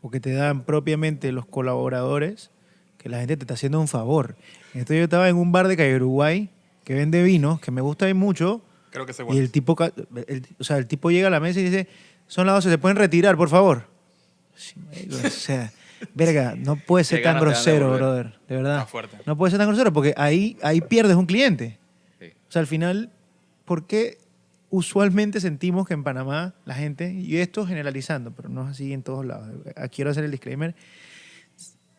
C: o que te dan propiamente los colaboradores, que la gente te está haciendo un favor. Entonces yo estaba en un bar de Calle Uruguay que vende vinos, que me gusta mucho.
E: Creo que se
C: y el tipo llega a la mesa y dice, son las 12, ¿se pueden retirar, por favor? Sí, o sea, verga, no puede ser tan grosero, brother. De verdad.
E: Está fuerte.
C: No puede ser tan grosero porque ahí pierdes un cliente.
A: Sí.
C: O sea, al final, ¿por qué usualmente sentimos que en Panamá la gente, y esto generalizando, pero no es así en todos lados, quiero hacer el disclaimer,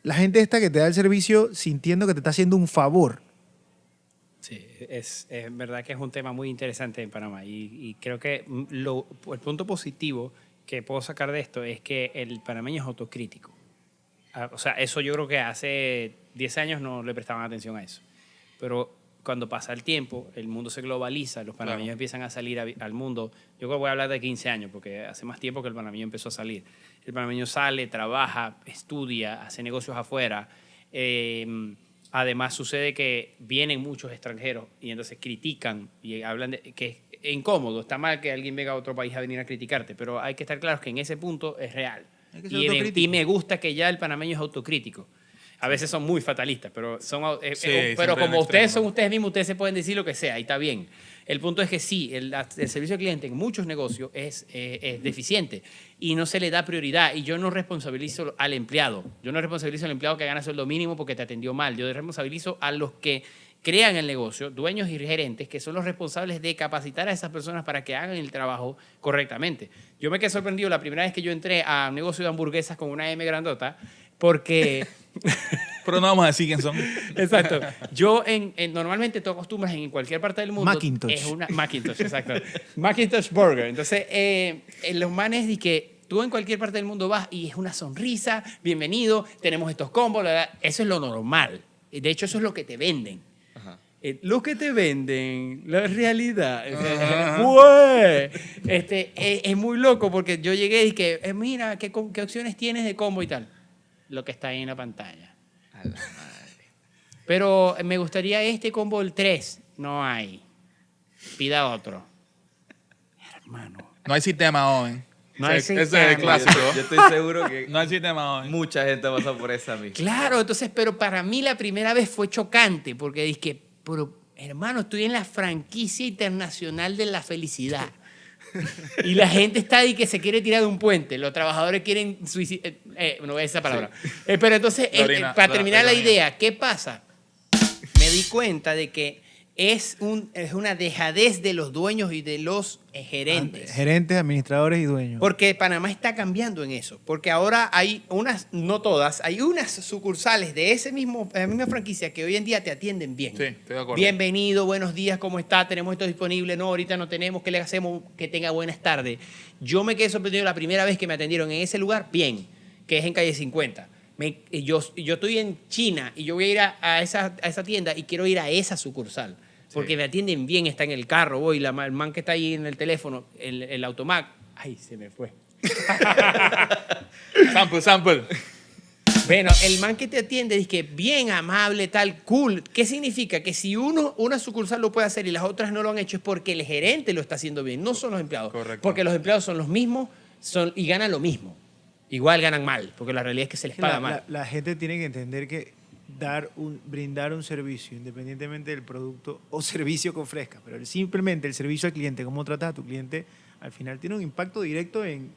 C: la gente esta que te da el servicio sintiendo que te está haciendo un favor?
D: Sí, es verdad que es un tema muy interesante en Panamá y creo que el punto positivo que puedo sacar de esto es que el panameño es autocrítico. O sea, eso yo creo que hace 10 años no le prestaban atención a eso. Pero cuando pasa el tiempo, el mundo se globaliza, los panameños empiezan a salir al mundo. Yo creo que voy a hablar de 15 años, porque hace más tiempo que el panameño empezó a salir. El panameño sale, trabaja, estudia, hace negocios afuera. Además, sucede que vienen muchos extranjeros y entonces critican y hablan de que es incómodo. Está mal que alguien venga a otro país a venir a criticarte, pero hay que estar claros que en ese punto es real.
C: Hay que ser autocrítico.
D: Y me gusta que ya el panameño es autocrítico. A veces son muy fatalistas, pero pero como ustedes son ustedes mismos, ustedes se pueden decir lo que sea y está bien. El punto es que sí, el servicio al cliente en muchos negocios es deficiente y no se le da prioridad. Y yo no responsabilizo al empleado. Yo no responsabilizo al empleado que gana sueldo mínimo porque te atendió mal. Yo responsabilizo a los que crean el negocio, dueños y gerentes, que son los responsables de capacitar a esas personas para que hagan el trabajo correctamente. Yo me quedé sorprendido la primera vez que yo entré a un negocio de hamburguesas con una M grandota porque...
E: Pero no vamos a decir quién son.
D: Exacto. Yo normalmente tú acostumbras en cualquier parte del mundo.
C: Macintosh.
D: Es una Macintosh, exacto. Macintosh Burger. Entonces, los manes de que tú en cualquier parte del mundo vas y es una sonrisa, bienvenido, tenemos estos combos, eso es lo normal. De hecho, eso es lo que te venden.
A: Ajá.
D: Lo que te venden, la realidad. Es muy loco porque yo llegué y que, mira, ¿qué opciones tienes de combo y tal? Lo que está ahí en la pantalla.
A: A la madre.
D: Pero me gustaría este combo el 3. No hay. Pida otro. Hermano.
E: No hay sistema, joven.
D: No hay
E: Ese es
D: sistema.
E: el clásico.
A: Yo estoy seguro que
E: No hay sistema, joven.
A: mucha gente ha pasado por esa misma.
D: Claro, entonces, pero para mí la primera vez fue chocante porque dije, pero hermano, estoy en la franquicia internacional de la felicidad. Y la gente está ahí que se quiere tirar de un puente. Los trabajadores quieren suicidar. No voy a decir esa palabra. Pero entonces, para terminar la idea, ¿qué pasa? Me di cuenta de que es una dejadez de los dueños y de los gerentes.
C: Gerentes, administradores y dueños.
D: Porque Panamá está cambiando en eso. Porque ahora hay unas, no todas, hay unas sucursales de la misma franquicia que hoy en día te atienden bien.
E: Sí, estoy de acuerdo.
D: Bienvenido, buenos días, ¿cómo está? Tenemos esto disponible. No, ahorita no tenemos. ¿Qué le hacemos? Que tenga buenas tardes. Yo me quedé sorprendido la primera vez que me atendieron en ese lugar, bien, que es en calle 50. Yo estoy en China y yo voy a ir a esa tienda y quiero ir a esa sucursal. Porque me atienden bien, está en el carro, voy, el man que está ahí en el teléfono, el automac, ay, se me fue.
E: Sample.
D: Bueno, el man que te atiende dice que bien amable, tal, cool. ¿Qué significa? Que si una sucursal lo puede hacer y las otras no lo han hecho es porque el gerente lo está haciendo bien, no son los empleados.
E: Correcto.
D: Porque los empleados son los mismos y ganan lo mismo. Igual ganan mal, porque la realidad es que se les paga mal.
C: La gente tiene que entender que brindar un servicio, independientemente del producto o servicio que ofrezca, pero simplemente el servicio al cliente, cómo tratas a tu cliente, al final tiene un impacto directo en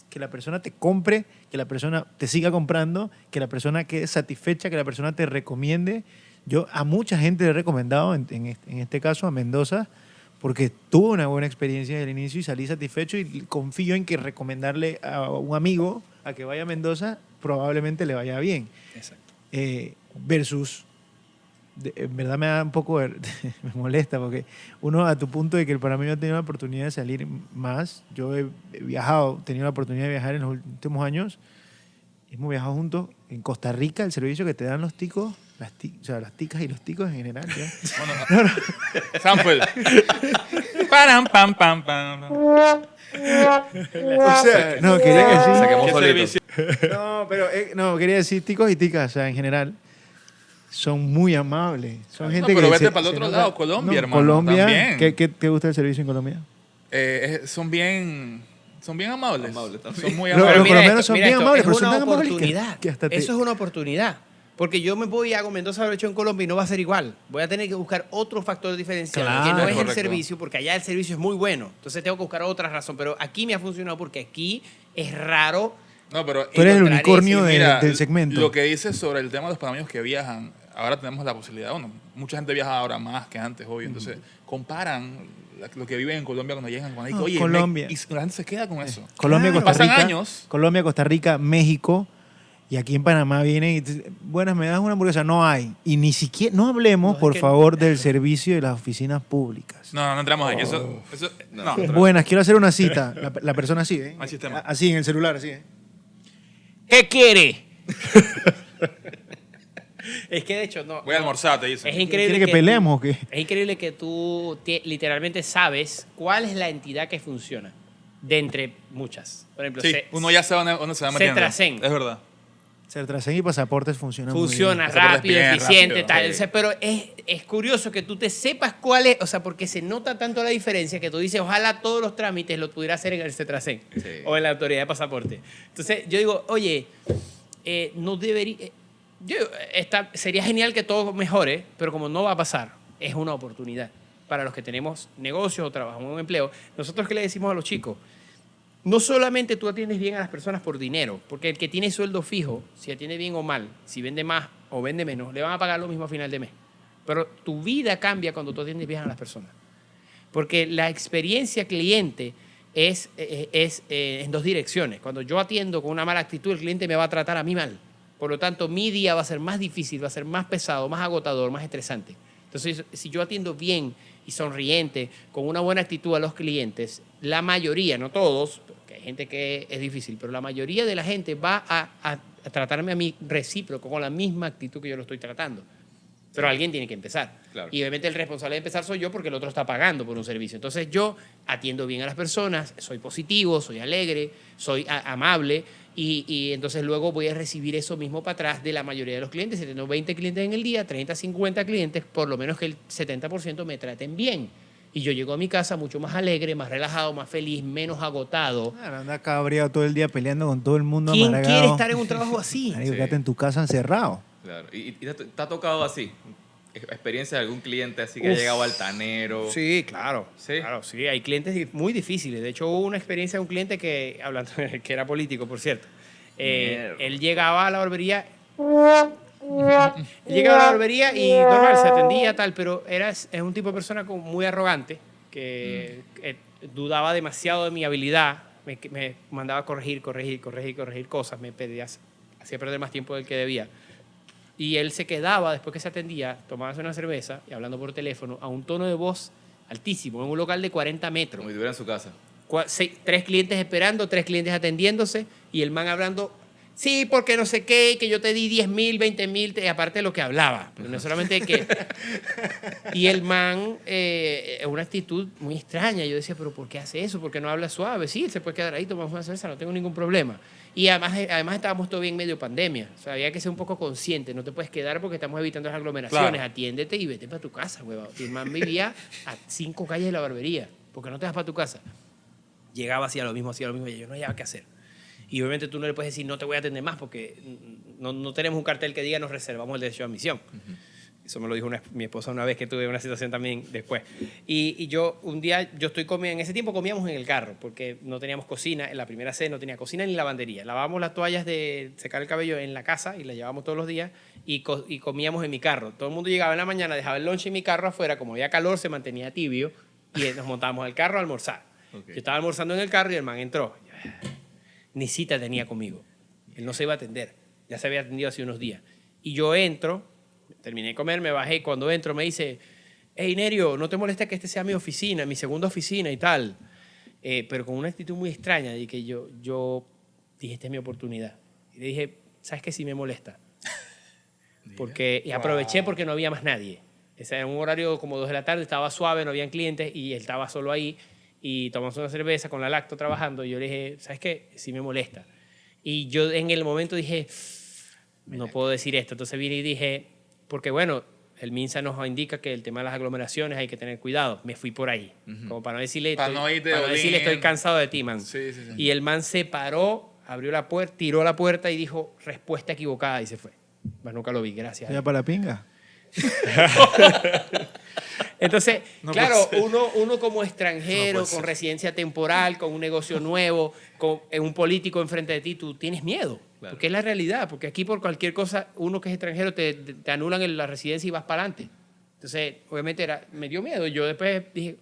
C: que la persona te compre, que la persona te siga comprando, que la persona quede satisfecha, que la persona te recomiende. Yo a mucha gente le he recomendado, en este caso a Mendoza, porque tuve una buena experiencia desde el inicio y salí satisfecho y confío en que recomendarle a un amigo a que vaya a Mendoza probablemente le vaya bien.
D: Exacto.
C: Versus, en verdad me da un poco, me molesta porque uno a tu punto de que el panameño ha tenido la oportunidad de salir más. Yo he viajado, tenido la oportunidad de viajar en los últimos años. Hemos viajado juntos en Costa Rica, el servicio que te dan los ticos, o sea, las ticas y los ticos en general. ¿Ya?
E: Bueno, sample. Param, pam, pam, pam.
C: O sea, no, quería decir...
A: Saquemos
E: ¿Qué
A: solito.
E: servicio?
C: No, pero no, quería decir ticos y ticas, o sea, en general son muy amables. Son
E: No,
C: gente
E: pero
C: que
E: vete para el otro lado, Colombia, hermano,
C: Colombia,
E: también.
C: ¿qué te gusta el servicio en Colombia?
E: Son bien amables.
A: Amables también.
E: Son muy
C: Pero
E: amables.
C: por lo menos son bien amables,
D: es
C: pero son
D: una
C: tan amables
D: oportunidad.
C: que hasta te...
D: Eso es una oportunidad. Porque yo me voy a hago Mendoza lo he hecho en Colombia y no va a ser igual. Voy a tener que buscar otro factor diferencial,
C: Claro,
D: que no es
E: correcto.
D: el servicio, porque allá el servicio es muy bueno. Entonces tengo que buscar otra razón. Pero aquí me ha funcionado porque aquí es raro.
E: No, pero
C: Tú eres el
D: encontrar
C: unicornio
E: y mira,
C: del segmento.
E: Lo que dices sobre el tema de los panameños que viajan, ahora tenemos la posibilidad, bueno, mucha gente viaja ahora más que antes, obvio. Entonces, comparan lo que viven en Colombia cuando llegan. Cuando
C: No,
E: oye,
C: Colombia.
E: y la gente se queda con eso.
C: Colombia,
E: Claro.
C: Costa
E: Pasan
C: Rica,
E: años.
C: Colombia, Costa Rica, México, y aquí en Panamá vienen y te, buenas, me das una hamburguesa, no hay. Y ni siquiera, no hablemos,
D: No,
C: por
D: es que-
C: favor, del servicio de las oficinas públicas.
E: No entramos ahí. Eso no.
C: Buenas, quiero hacer una cita. La persona así, ¿eh?
E: No hay sistema.
C: Así, en el celular, así, ¿eh?
D: ¿Qué quiere? Es que de hecho no.
E: Voy a almorzar, te dicen.
D: Es increíble
C: ¿Quiere que peleemos
D: tú-
C: o qué?
D: Es increíble que tú literalmente sabes cuál es la entidad que funciona de entre muchas. Por ejemplo,
E: Sí, uno ya sabe dónde se va metiendo.
D: Cetrasen.
E: Es verdad.
C: Certracen y pasaportes funcionan muy
D: funciona
C: bien.
E: Pasaportes
D: rápido,
E: bien
D: eficiente,
E: rápido,
D: tal.
E: sí.
D: O sea, pero es curioso que tú te sepas cuál es, o sea, porque se nota tanto la diferencia que tú dices, ojalá todos los trámites los pudiera hacer en el Cetrasen
A: Sí.
D: o en la autoridad de pasaporte. Entonces, yo digo, oye, no debería... sería genial que todo mejore, pero como no va a pasar, es una oportunidad para los que tenemos negocios o trabajamos en un empleo. Nosotros, ¿qué le decimos a los chicos? No solamente tú atiendes bien a las personas por dinero, porque el que tiene sueldo fijo, si atiende bien o mal, si vende más o vende menos, le van a pagar lo mismo a final de mes. Pero tu vida cambia cuando tú atiendes bien a las personas. Porque la experiencia cliente es en dos direcciones. Cuando yo atiendo con una mala actitud, el cliente me va a tratar a mí mal. Por lo tanto, mi día va a ser más difícil, va a ser más pesado, más agotador, más estresante. Entonces, si yo atiendo bien y sonriente, con una buena actitud a los clientes, la mayoría, no todos, porque hay gente que es difícil, pero la mayoría de la gente va a tratarme a mí recíproco, con la misma actitud que yo lo estoy tratando. Pero alguien tiene que empezar.
A: Claro.
D: Y obviamente el responsable de empezar soy yo porque el otro está pagando por un servicio. Entonces yo atiendo bien a las personas, soy positivo, soy alegre, soy amable y entonces luego voy a recibir eso mismo para atrás de la mayoría de los clientes. Si tengo 20 clientes en el día, 30, 50 clientes, por lo menos que el 70% me traten bien. Y yo llego a mi casa mucho más alegre, más relajado, más feliz, menos agotado.
C: Claro, anda cabreado todo el día peleando con todo el mundo.
D: ¿Quién
C: amargado.
D: quiere estar en un trabajo así?
C: Marico,
A: Sí.
C: quédate en tu casa encerrado.
A: Claro. ¿Y te ha tocado así? ¿Experiencia de algún cliente así que ha llegado altanero?
D: Sí, claro.
A: ¿Sí?
D: Claro, sí. Hay clientes muy difíciles. De hecho, hubo una experiencia de un cliente que, hablando, que era político, por cierto.
A: Mierda.
D: Él llegaba a la barbería. Él llegaba a la barbería y normal, se atendía tal, pero es un tipo de persona muy arrogante que dudaba demasiado de mi habilidad. Me mandaba a corregir cosas. Me pedía, hacía perder más tiempo del que debía. Y él se quedaba, después que se atendía, tomándose una cerveza y hablando por teléfono a un tono de voz altísimo, en un local de 40 metros.
A: Como si estuviera en su casa.
D: 3 clientes esperando, 3 clientes atendiéndose y el man hablando, sí, porque no sé qué, que yo te di 10.000, 20.000, aparte de lo que hablaba. Pero no es solamente que... Y el man, una actitud muy extraña. Yo decía, pero ¿por qué hace eso? ¿Por qué no habla suave? Sí, él se puede quedar ahí, tomamos una cerveza, no tengo ningún problema. Y además estábamos todavía en medio pandemia. O sea, había que ser un poco consciente. No te puedes quedar porque estamos evitando las aglomeraciones.
E: Claro.
D: Atiéndete y vete para tu casa, huevón. Y el man vivía a 5 calles de la barbería. ¿Por qué no te vas para tu casa? Llegaba, hacía lo mismo, y yo no había qué hacer. Y obviamente tú no le puedes decir, no te voy a atender más porque no tenemos un cartel que diga, nos reservamos el derecho de admisión. Eso me lo dijo mi esposa una vez que tuve una situación también después. Y yo, un día, yo estoy comiendo, en ese tiempo comíamos en el carro, porque no teníamos cocina, en la primera sede no tenía cocina ni lavandería. Lavábamos las toallas de secar el cabello en la casa y las llevábamos todos los días y comíamos en mi carro. Todo el mundo llegaba en la mañana, dejaba el lunch en mi carro afuera, como había calor, se mantenía tibio y nos montábamos al carro a almorzar.
A: Okay.
D: Yo estaba almorzando en el carro y el man entró. Ni cita tenía conmigo. Él no se iba a atender. Ya se había atendido hace unos días. Y yo entro, terminé de comer, me bajé y cuando entro me dice, hey, Nerio, ¿no te molesta que este sea mi oficina, mi segunda oficina y tal? Pero con una actitud muy extraña. Y que yo dije, esta es mi oportunidad. Y le dije, ¿sabes qué? Sí me molesta. Y aproveché porque no había más nadie. Ese era un horario como 2 de la tarde, estaba suave, no habían clientes y él estaba solo ahí. Y tomamos una cerveza con la Lacto trabajando. Y yo le dije, ¿sabes qué? Sí me molesta. Y yo en el momento dije, no puedo decir esto. Entonces vine y dije, porque bueno, el MINSA nos indica que el tema de las aglomeraciones hay que tener cuidado. Me fui por ahí. Como para no decirle, estoy cansado de ti, man.
E: Sí.
D: Y el man se paró, abrió la puerta, tiró la puerta y dijo, respuesta equivocada, y se fue. Más nunca lo vi, gracias.
C: ¿Ya para la pinga?
D: Entonces,
E: No
D: claro,
E: puede ser.
D: uno como extranjero,
E: No puede
D: con
E: ser.
D: residencia temporal, con un negocio nuevo, con un político enfrente de ti, tú tienes miedo.
A: Claro.
D: Porque es la realidad. Porque aquí por cualquier cosa, uno que es extranjero te anulan la residencia y vas para adelante. Entonces, obviamente me dio miedo. Yo después dije,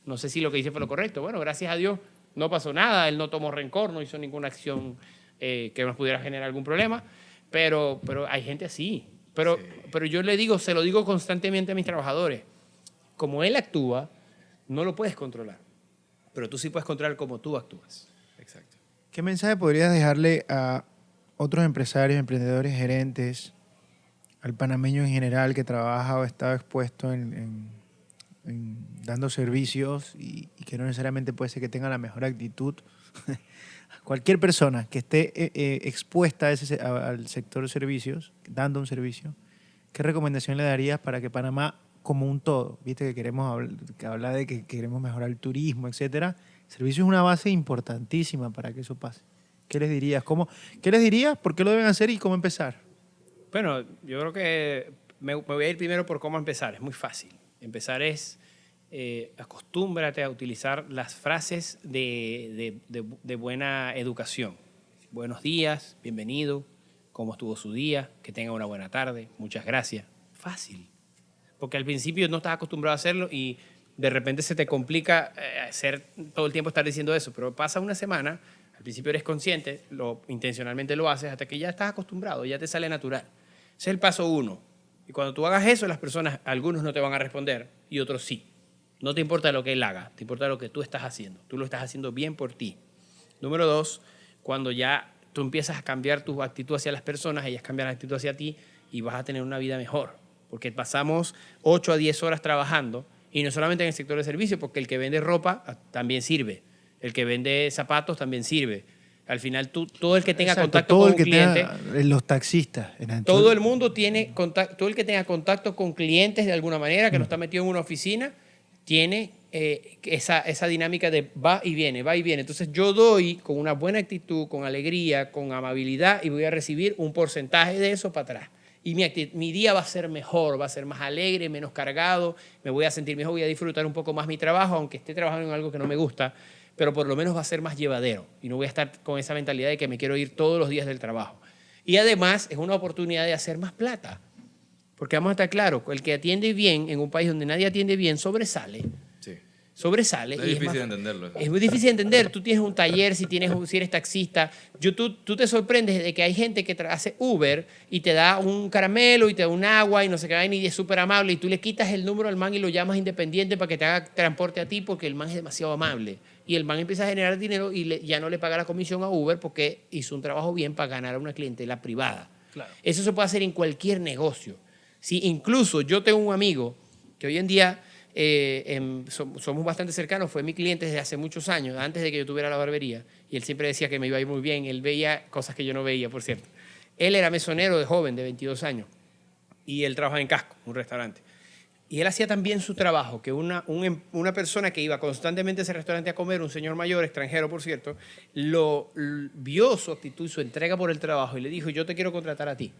D: no sé si lo que hice fue lo correcto. Bueno, gracias a Dios no pasó nada. Él no tomó rencor, no hizo ninguna acción que nos pudiera generar algún problema. Pero hay gente así. Pero yo se lo digo constantemente a mis trabajadores. Como él actúa, no lo puedes controlar. Pero tú sí puedes controlar cómo tú actúas.
A: Exacto.
C: ¿Qué mensaje podrías dejarle a otros empresarios, emprendedores, gerentes, al panameño en general que trabaja o está expuesto en dando servicios y que no necesariamente puede ser que tenga la mejor actitud? Cualquier persona que esté expuesta al sector de servicios, dando un servicio, ¿qué recomendación le darías para que Panamá, como un todo, viste que queremos hablar de que queremos mejorar el turismo, etcétera? El servicio es una base importantísima para que eso pase. ¿Qué les dirías? ¿Qué les dirías? ¿Por qué lo deben hacer y cómo empezar?
D: Bueno, yo creo que me voy a ir primero por cómo empezar. Es muy fácil. Empezar es acostúmbrate a utilizar las frases de buena educación. Buenos días, bienvenido, cómo estuvo su día, que tenga una buena tarde, muchas gracias. Fácil. Porque al principio no estás acostumbrado a hacerlo y de repente se te complica todo el tiempo estar diciendo eso. Pero pasa una semana, al principio eres consciente, intencionalmente lo haces hasta que ya estás acostumbrado, ya te sale natural. Ese es el paso 1. Y cuando tú hagas eso, las personas, algunos no te van a responder y otros sí. No te importa lo que él haga, te importa lo que tú estás haciendo. Tú lo estás haciendo bien por ti. Número 2, cuando ya tú empiezas a cambiar tu actitud hacia las personas, ellas cambian la actitud hacia ti y vas a tener una vida mejor. Porque pasamos 8 a 10 horas trabajando y no solamente en el sector de servicios, porque el que vende ropa también sirve. El que vende zapatos también sirve. Al final, todo el que tenga
C: Exacto,
D: contacto
C: todo
D: con
C: el que
D: un cliente...
C: tenga, los taxistas.
D: Todo el mundo tiene contacto, todo el que tenga contacto con clientes de alguna manera, que no está metido en una oficina, tiene esa dinámica de va y viene, va y viene. Entonces yo doy con una buena actitud, con alegría, con amabilidad y voy a recibir un porcentaje de eso para atrás. Y mi día va a ser mejor, va a ser más alegre, menos cargado, me voy a sentir mejor, voy a disfrutar un poco más mi trabajo, aunque esté trabajando en algo que no me gusta, pero por lo menos va a ser más llevadero y no voy a estar con esa mentalidad de que me quiero ir todos los días del trabajo. Y además es una oportunidad de hacer más plata. Porque vamos a estar claros, el que atiende bien en un país donde nadie atiende bien sobresale.
A: Sí.
D: Sobresale.
A: Es difícil de entenderlo.
D: Es muy difícil de entender. Tú tienes un taller, si eres taxista, tú te sorprendes de que hay gente que hace Uber y te da un caramelo y te da un agua y no sé qué, y es súper amable y tú le quitas el número al man y lo llamas independiente para que te haga transporte a ti porque el man es demasiado amable. Y el man empieza a generar dinero y ya no le paga la comisión a Uber porque hizo un trabajo bien para ganar a una clientela privada.
C: Claro.
D: Eso se puede hacer en cualquier negocio. Sí, incluso yo tengo un amigo que hoy en día somos bastante cercanos, fue mi cliente desde hace muchos años, antes de que yo tuviera la barbería, y él siempre decía que me iba a ir muy bien. Él veía cosas que yo no veía, por cierto. Él era mesonero de joven, de 22 años, y él trabajaba en Casco, un restaurante. Y él hacía también su trabajo, que una persona que iba constantemente a ese restaurante a comer, un señor mayor, extranjero por cierto, vio su actitud y su entrega por el trabajo y le dijo, yo te quiero contratar a ti.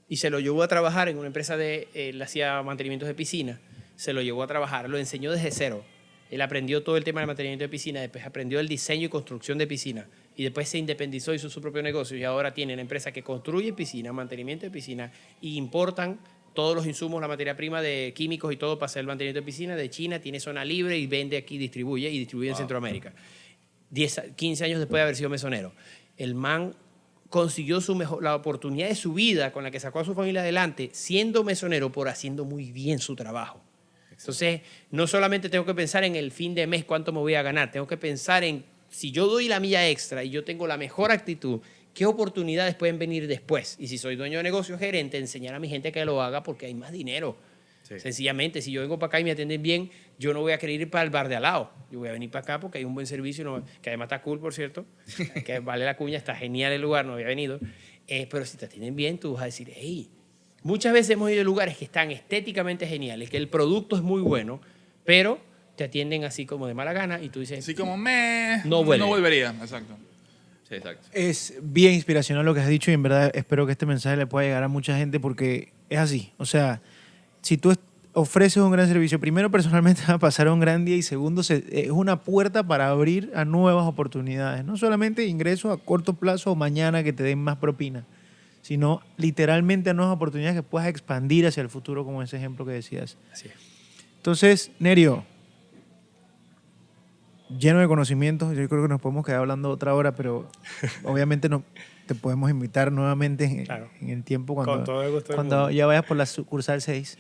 D: Y se lo llevó a trabajar en una empresa él hacía mantenimientos de piscina, se lo llevó a trabajar, lo enseñó desde cero. Él aprendió todo el tema del mantenimiento de piscina, después aprendió el diseño y construcción de piscina y después se independizó, hizo su propio negocio y ahora tiene una empresa que construye piscina, mantenimiento de piscina y importan todos los insumos, la materia prima de químicos y todo para hacer el mantenimiento de piscina de China, tiene zona libre y vende aquí, distribuye en Centroamérica. 15 años después de haber sido mesonero. El man consiguió la oportunidad de su vida con la que sacó a su familia adelante siendo mesonero por haciendo muy bien su trabajo. Entonces, no solamente tengo que pensar en el fin de mes cuánto me voy a ganar, tengo que pensar en si yo doy la milla extra y yo tengo la mejor actitud, ¿qué oportunidades pueden venir después? Y si soy dueño de negocio, gerente, enseñar a mi gente que lo haga porque hay más dinero. Sí. Sencillamente, si yo vengo para acá y me atienden bien, yo no voy a querer ir para el bar de al lado. Yo voy a venir para acá porque hay un buen servicio, que además está cool, por cierto, que vale la cuña, está genial el lugar, no había venido. Pero si te atienden bien, tú vas a decir, hey, muchas veces hemos ido a lugares que están estéticamente geniales, que el producto es muy bueno, pero te atienden así como de mala gana y tú dices...
E: Así como,
D: no
E: volvería, exacto.
A: Sí, exacto.
C: Es bien inspiracional lo que has dicho y en verdad espero que este mensaje le pueda llegar a mucha gente porque es así. O sea, si tú ofreces un gran servicio, primero personalmente va a pasar un gran día y segundo es una puerta para abrir a nuevas oportunidades. No solamente ingresos a corto plazo o mañana que te den más propina, sino literalmente a nuevas oportunidades que puedas expandir hacia el futuro como ese ejemplo que decías.
D: Así es.
C: Entonces, Nerio, lleno de conocimientos, yo creo que nos podemos quedar hablando otra hora, pero obviamente te podemos invitar nuevamente
B: claro,
C: en el tiempo
B: con todo el gusto
C: cuando ya vayas por la sucursal 6.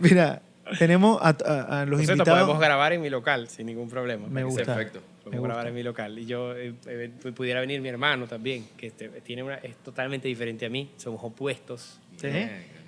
C: Mira, tenemos a los invitados.
B: Podemos grabar en mi local sin ningún problema.
C: Me gusta.
A: Perfecto.
B: Podemos grabar en mi local. Y yo pudiera venir mi hermano también, que es totalmente diferente a mí. Somos opuestos.
C: ¿Sí?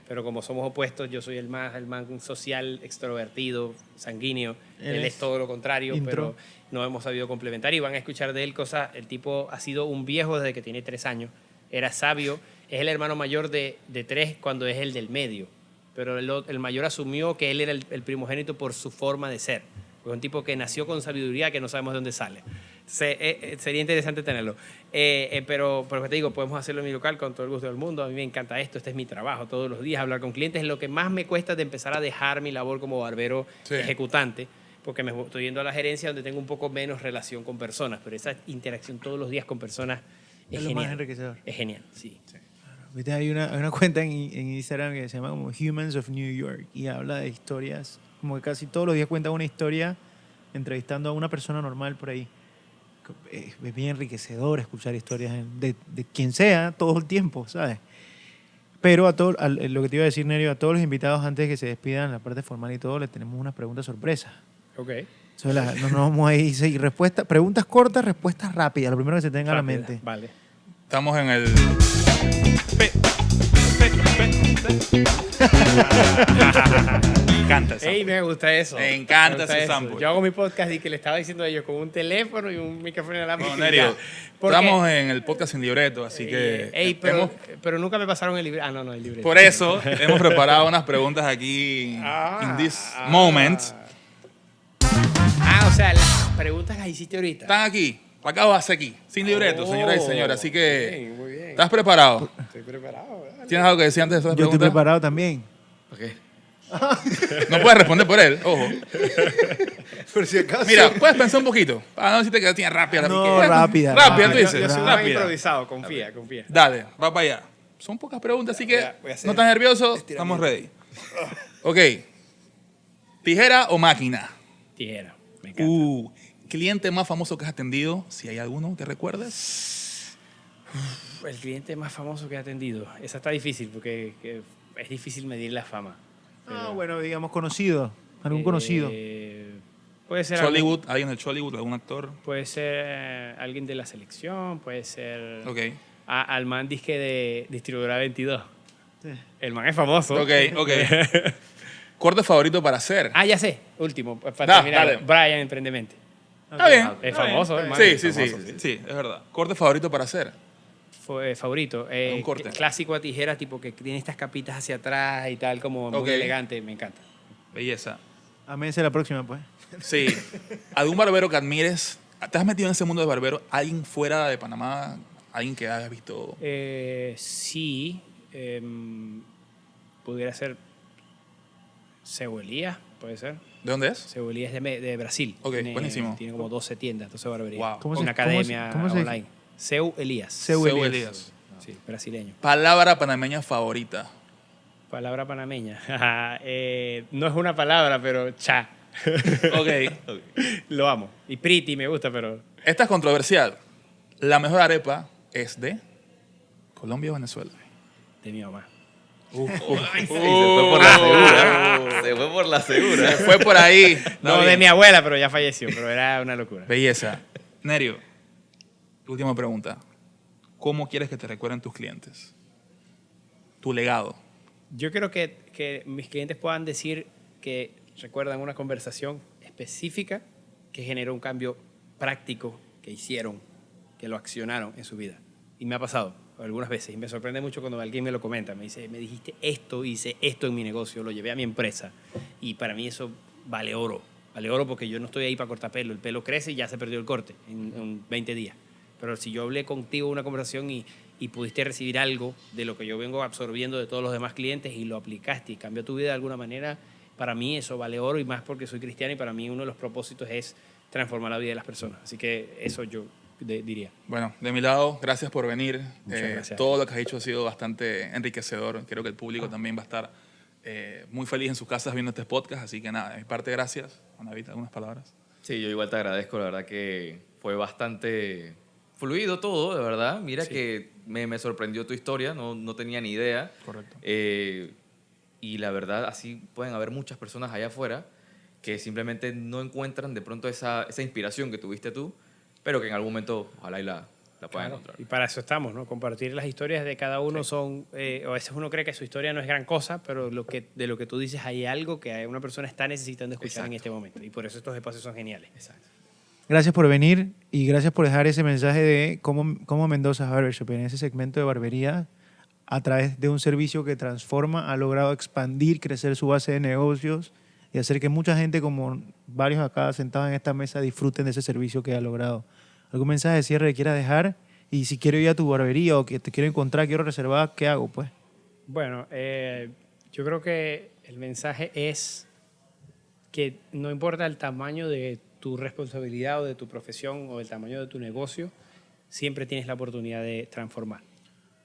B: Pero como somos opuestos, yo soy el man social, extrovertido, sanguíneo. Él es todo lo contrario, pero no hemos sabido complementar. Y van a escuchar de él cosas. El tipo ha sido un viejo desde que tiene 3 años. Era sabio. Es el hermano mayor de 3 cuando es el del medio. Pero el mayor asumió que él era el primogénito por su forma de ser. Es un tipo que nació con sabiduría que no sabemos de dónde sale. Sería interesante tenerlo. Pero te digo, podemos hacerlo en mi local con todo el gusto del mundo. A mí me encanta esto. Este es mi trabajo todos los días. Hablar con clientes es lo que más me cuesta de empezar a dejar mi labor como barbero ejecutante. Porque me estoy yendo a la gerencia donde tengo un poco menos relación con personas. Pero esa interacción todos los días con personas es
C: lo
B: genial.
C: más enriquecedor.
B: Es genial, sí.
C: ¿Viste? Hay una cuenta en Instagram que se llama como Humans of New York y habla de historias, como que casi todos los días cuenta una historia entrevistando a una persona normal por ahí. Es bien enriquecedor escuchar historias de quien sea todo el tiempo, ¿sabes? Pero lo que te iba a decir, Nerio, a todos los invitados antes de que se despidan, la parte formal y todo, les tenemos unas preguntas sorpresas.
B: Ok.
C: Nos vamos a ir y preguntas cortas, respuestas rápidas, lo primero que se tenga a la mente.
B: Vale.
E: Estamos en el... encanta ese
D: Ey,
E: sample.
D: me gusta eso.
E: Me encanta
D: Me gusta
E: ese
D: eso.
E: sample.
D: Yo hago mi podcast y que le estaba diciendo a ellos con un teléfono y un micrófono inalámbrico.
E: No,
D: y
E: Nerio,
D: ya. Porque-
E: estamos en el podcast sin libreto, así que
D: Ey,
E: hemos-
D: pero nunca me pasaron el libreto. Ah, no, el libreto.
E: por eso hemos preparado unas preguntas aquí in this moment.
D: O sea, las preguntas las hiciste ahorita.
E: Están aquí, acá vas aquí, sin libreto, señoras y señores. Así que,
D: Muy bien.
E: ¿estás preparado?
D: Estoy preparado. Dale.
E: ¿Tienes algo que decir antes de estas
C: Yo estoy
E: preguntas?
C: preparado también.
A: Ok.
E: No puedes responder por él, ojo.
C: Por si acaso.
E: Mira, puedes pensar un poquito. Para no decirte que la tienes rápida.
C: No,
E: Puedes-
C: rápida,
E: Rápida, tú
C: rápida.
E: dices.
D: Yo soy más
E: rápida.
D: improvisado, confía.
E: Dale, va para allá. Son pocas preguntas, así que
D: Ya, voy a hacer
E: no estás nervioso, estamos ready. Ok. ¿Tijera o máquina?
D: Tijera. Me encanta.
E: ¿Cliente más famoso que has atendido? Si hay alguno que recuerdes.
D: El cliente más famoso que he atendido. Esa está difícil porque es difícil medir la fama.
C: Bueno, digamos conocido. Algún conocido.
D: Puede ser
E: Chollywood, alguien del Chollywood, algún actor.
D: Puede ser alguien de la selección, puede ser
E: Ok.
D: al man disque de Distribuidora 22. El man es famoso.
E: Ok, ok. ¿Corte favorito para hacer?
D: Ya sé. Último, para terminar.
E: dale.
D: Brian Emprendemente.
E: Está bien.
D: Es
E: está bien.
D: famoso, hermano.
E: Sí,
D: es
E: sí, sí,
D: famoso,
E: sí, es verdad. ¿Corte favorito para hacer?
D: Fue favorito.
E: Un corte.
D: Clásico a tijera, tipo que tiene estas capitas hacia atrás y tal, como muy
E: Ok.
D: elegante. Me encanta.
E: Belleza.
C: Amése la próxima, pues.
E: Sí. ¿Algún barbero que admires? ¿Te has metido en ese mundo de barbero? ¿Alguien fuera de Panamá? ¿Alguien que hayas visto?
D: Sí. Pudiera ser Seu Elías, puede ser.
E: ¿De dónde es?
D: Seu Elías es de Brasil.
E: Ok, buenísimo.
D: Tiene como 12 tiendas, 12 barberías.
E: Wow.
C: ¿Cómo
D: Una
C: se-
D: academia
C: cómo se-
D: online. Seu Elías.
C: Seu
E: Seu
C: Elías.
E: Elías.
D: Sí, brasileño.
E: Palabra panameña favorita.
D: Palabra panameña. No es una palabra, pero cha.
E: Ok.
D: Lo amo. Y pretty me gusta, pero...
E: Esta es controversial. La mejor arepa es de Colombia o Venezuela.
D: De mi mamá.
A: Ay, sí, se fue por la segura. Se fue por la segura.
E: Se fue por ahí.
D: No, de mi abuela, pero ya falleció. Pero era una locura.
E: Belleza. Nerio, última pregunta. ¿Cómo quieres que te recuerden tus clientes? Tu legado.
D: Yo quiero que mis clientes puedan decir que recuerdan una conversación específica que generó un cambio práctico que hicieron, que lo accionaron en su vida. Y me ha pasado algunas veces y me sorprende mucho cuando alguien me lo comenta. Me dice, me dijiste esto, hice esto en mi negocio, lo llevé a mi empresa. Y para mí eso vale oro. Vale oro porque yo no estoy ahí para cortar pelo. El pelo crece y ya se perdió el corte en 20 días. Pero si yo hablé contigo una conversación y pudiste recibir algo de lo que yo vengo absorbiendo de todos los demás clientes y lo aplicaste y cambió tu vida de alguna manera, para mí eso vale oro y más porque soy cristiano y para mí uno de los propósitos es transformar la vida de las personas. Así que eso yo diría.
E: Bueno, de mi lado, gracias por venir.
D: Muchas gracias.
E: Todo lo que has dicho ha sido bastante enriquecedor. Creo que el público también va a estar muy feliz en sus casas viendo este podcast. Así que nada, de mi parte, gracias. Anavita, algunas palabras.
A: Sí, yo igual te agradezco, la verdad que fue bastante fluido todo, de verdad. Mira que me sorprendió tu historia, no tenía ni idea.
E: Correcto.
A: Y la verdad, así pueden haber muchas personas allá afuera que simplemente no encuentran de pronto esa inspiración que tuviste tú, pero que en algún momento ojalá y la puedan encontrar.
D: Y para eso estamos, ¿no? Compartir las historias de cada uno son... a veces uno cree que su historia no es gran cosa, pero de lo que tú dices hay algo que una persona está necesitando escuchar en este momento. Y por eso estos espacios son geniales.
A: Exacto.
C: Gracias por venir y gracias por dejar ese mensaje de cómo Mendoza Barbershop en ese segmento de barbería, a través de un servicio que transforma, ha logrado expandir, crecer su base de negocios y hacer que mucha gente, como varios acá sentados en esta mesa, disfruten de ese servicio que ha logrado. ¿Algún mensaje de cierre que quieras dejar? Y si quiero ir a tu barbería o que te quiero encontrar, quiero reservar, ¿qué hago, pues?
D: Bueno, yo creo que el mensaje es que no importa el tamaño de tu responsabilidad o de tu profesión o el tamaño de tu negocio, siempre tienes la oportunidad de transformar.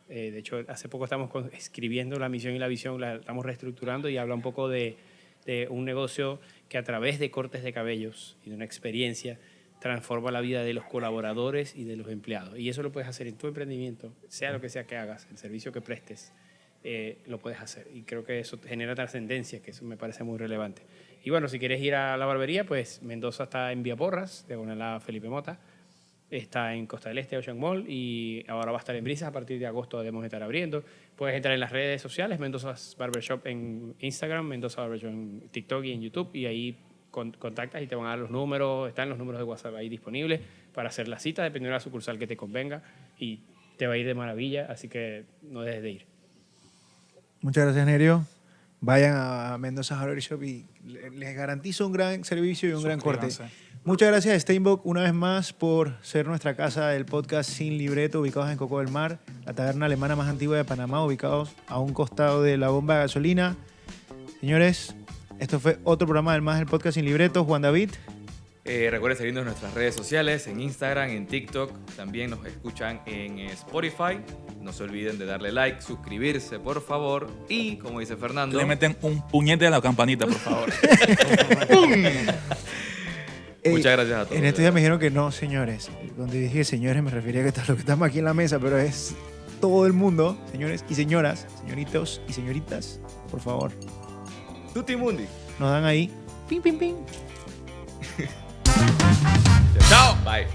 D: De hecho, hace poco estamos escribiendo la misión y la visión, la estamos reestructurando y habla un poco de un negocio que a través de cortes de cabellos y de una experiencia transforma la vida de los colaboradores y de los empleados. Y eso lo puedes hacer en tu emprendimiento, sea lo que sea que hagas, el servicio que prestes, lo puedes hacer. Y creo que eso genera trascendencia, que eso me parece muy relevante. Y bueno, si quieres ir a la barbería, pues Mendoza está en Vía Porras, diagonal a Felipe Mota. Está en Costa del Este, Ocean Mall, y ahora va a estar en Brisas. A partir de agosto debemos estar abriendo. Puedes entrar en las redes sociales, Mendoza's Barbershop en Instagram, Mendoza Barbershop en TikTok y en YouTube, y ahí contactas y te van a dar los números. Están los números de WhatsApp ahí disponibles para hacer la cita, dependiendo de la sucursal que te convenga, y te va a ir de maravilla, así que no dejes de ir.
C: Muchas gracias, Nerio. Vayan a Mendoza Barbershop y les garantizo un gran servicio y un gran corte. Muchas gracias, Steinbock, una vez más por ser nuestra casa del podcast Sin Libreto, ubicados en Coco del Mar, la taberna alemana más antigua de Panamá, ubicados a un costado de la bomba de gasolina. Señores, esto fue otro programa del podcast Sin Libreto. Juan David.
A: Recuerden seguirnos en nuestras redes sociales, en Instagram, en TikTok. También nos escuchan en Spotify. No se olviden de darle like, suscribirse, por favor. Y, como dice Fernando...
E: Le meten un puñete a la campanita, por favor.
A: Muchas gracias a todos.
C: En estos días me dijeron que no, señores. Cuando dije señores me refería a que lo que estamos aquí en la mesa, pero es todo el mundo, señores y señoras, señoritos y señoritas, por favor.
A: Tutti Mundi.
C: Nos dan ahí. Ping, ping, ping.
A: Chao. Bye.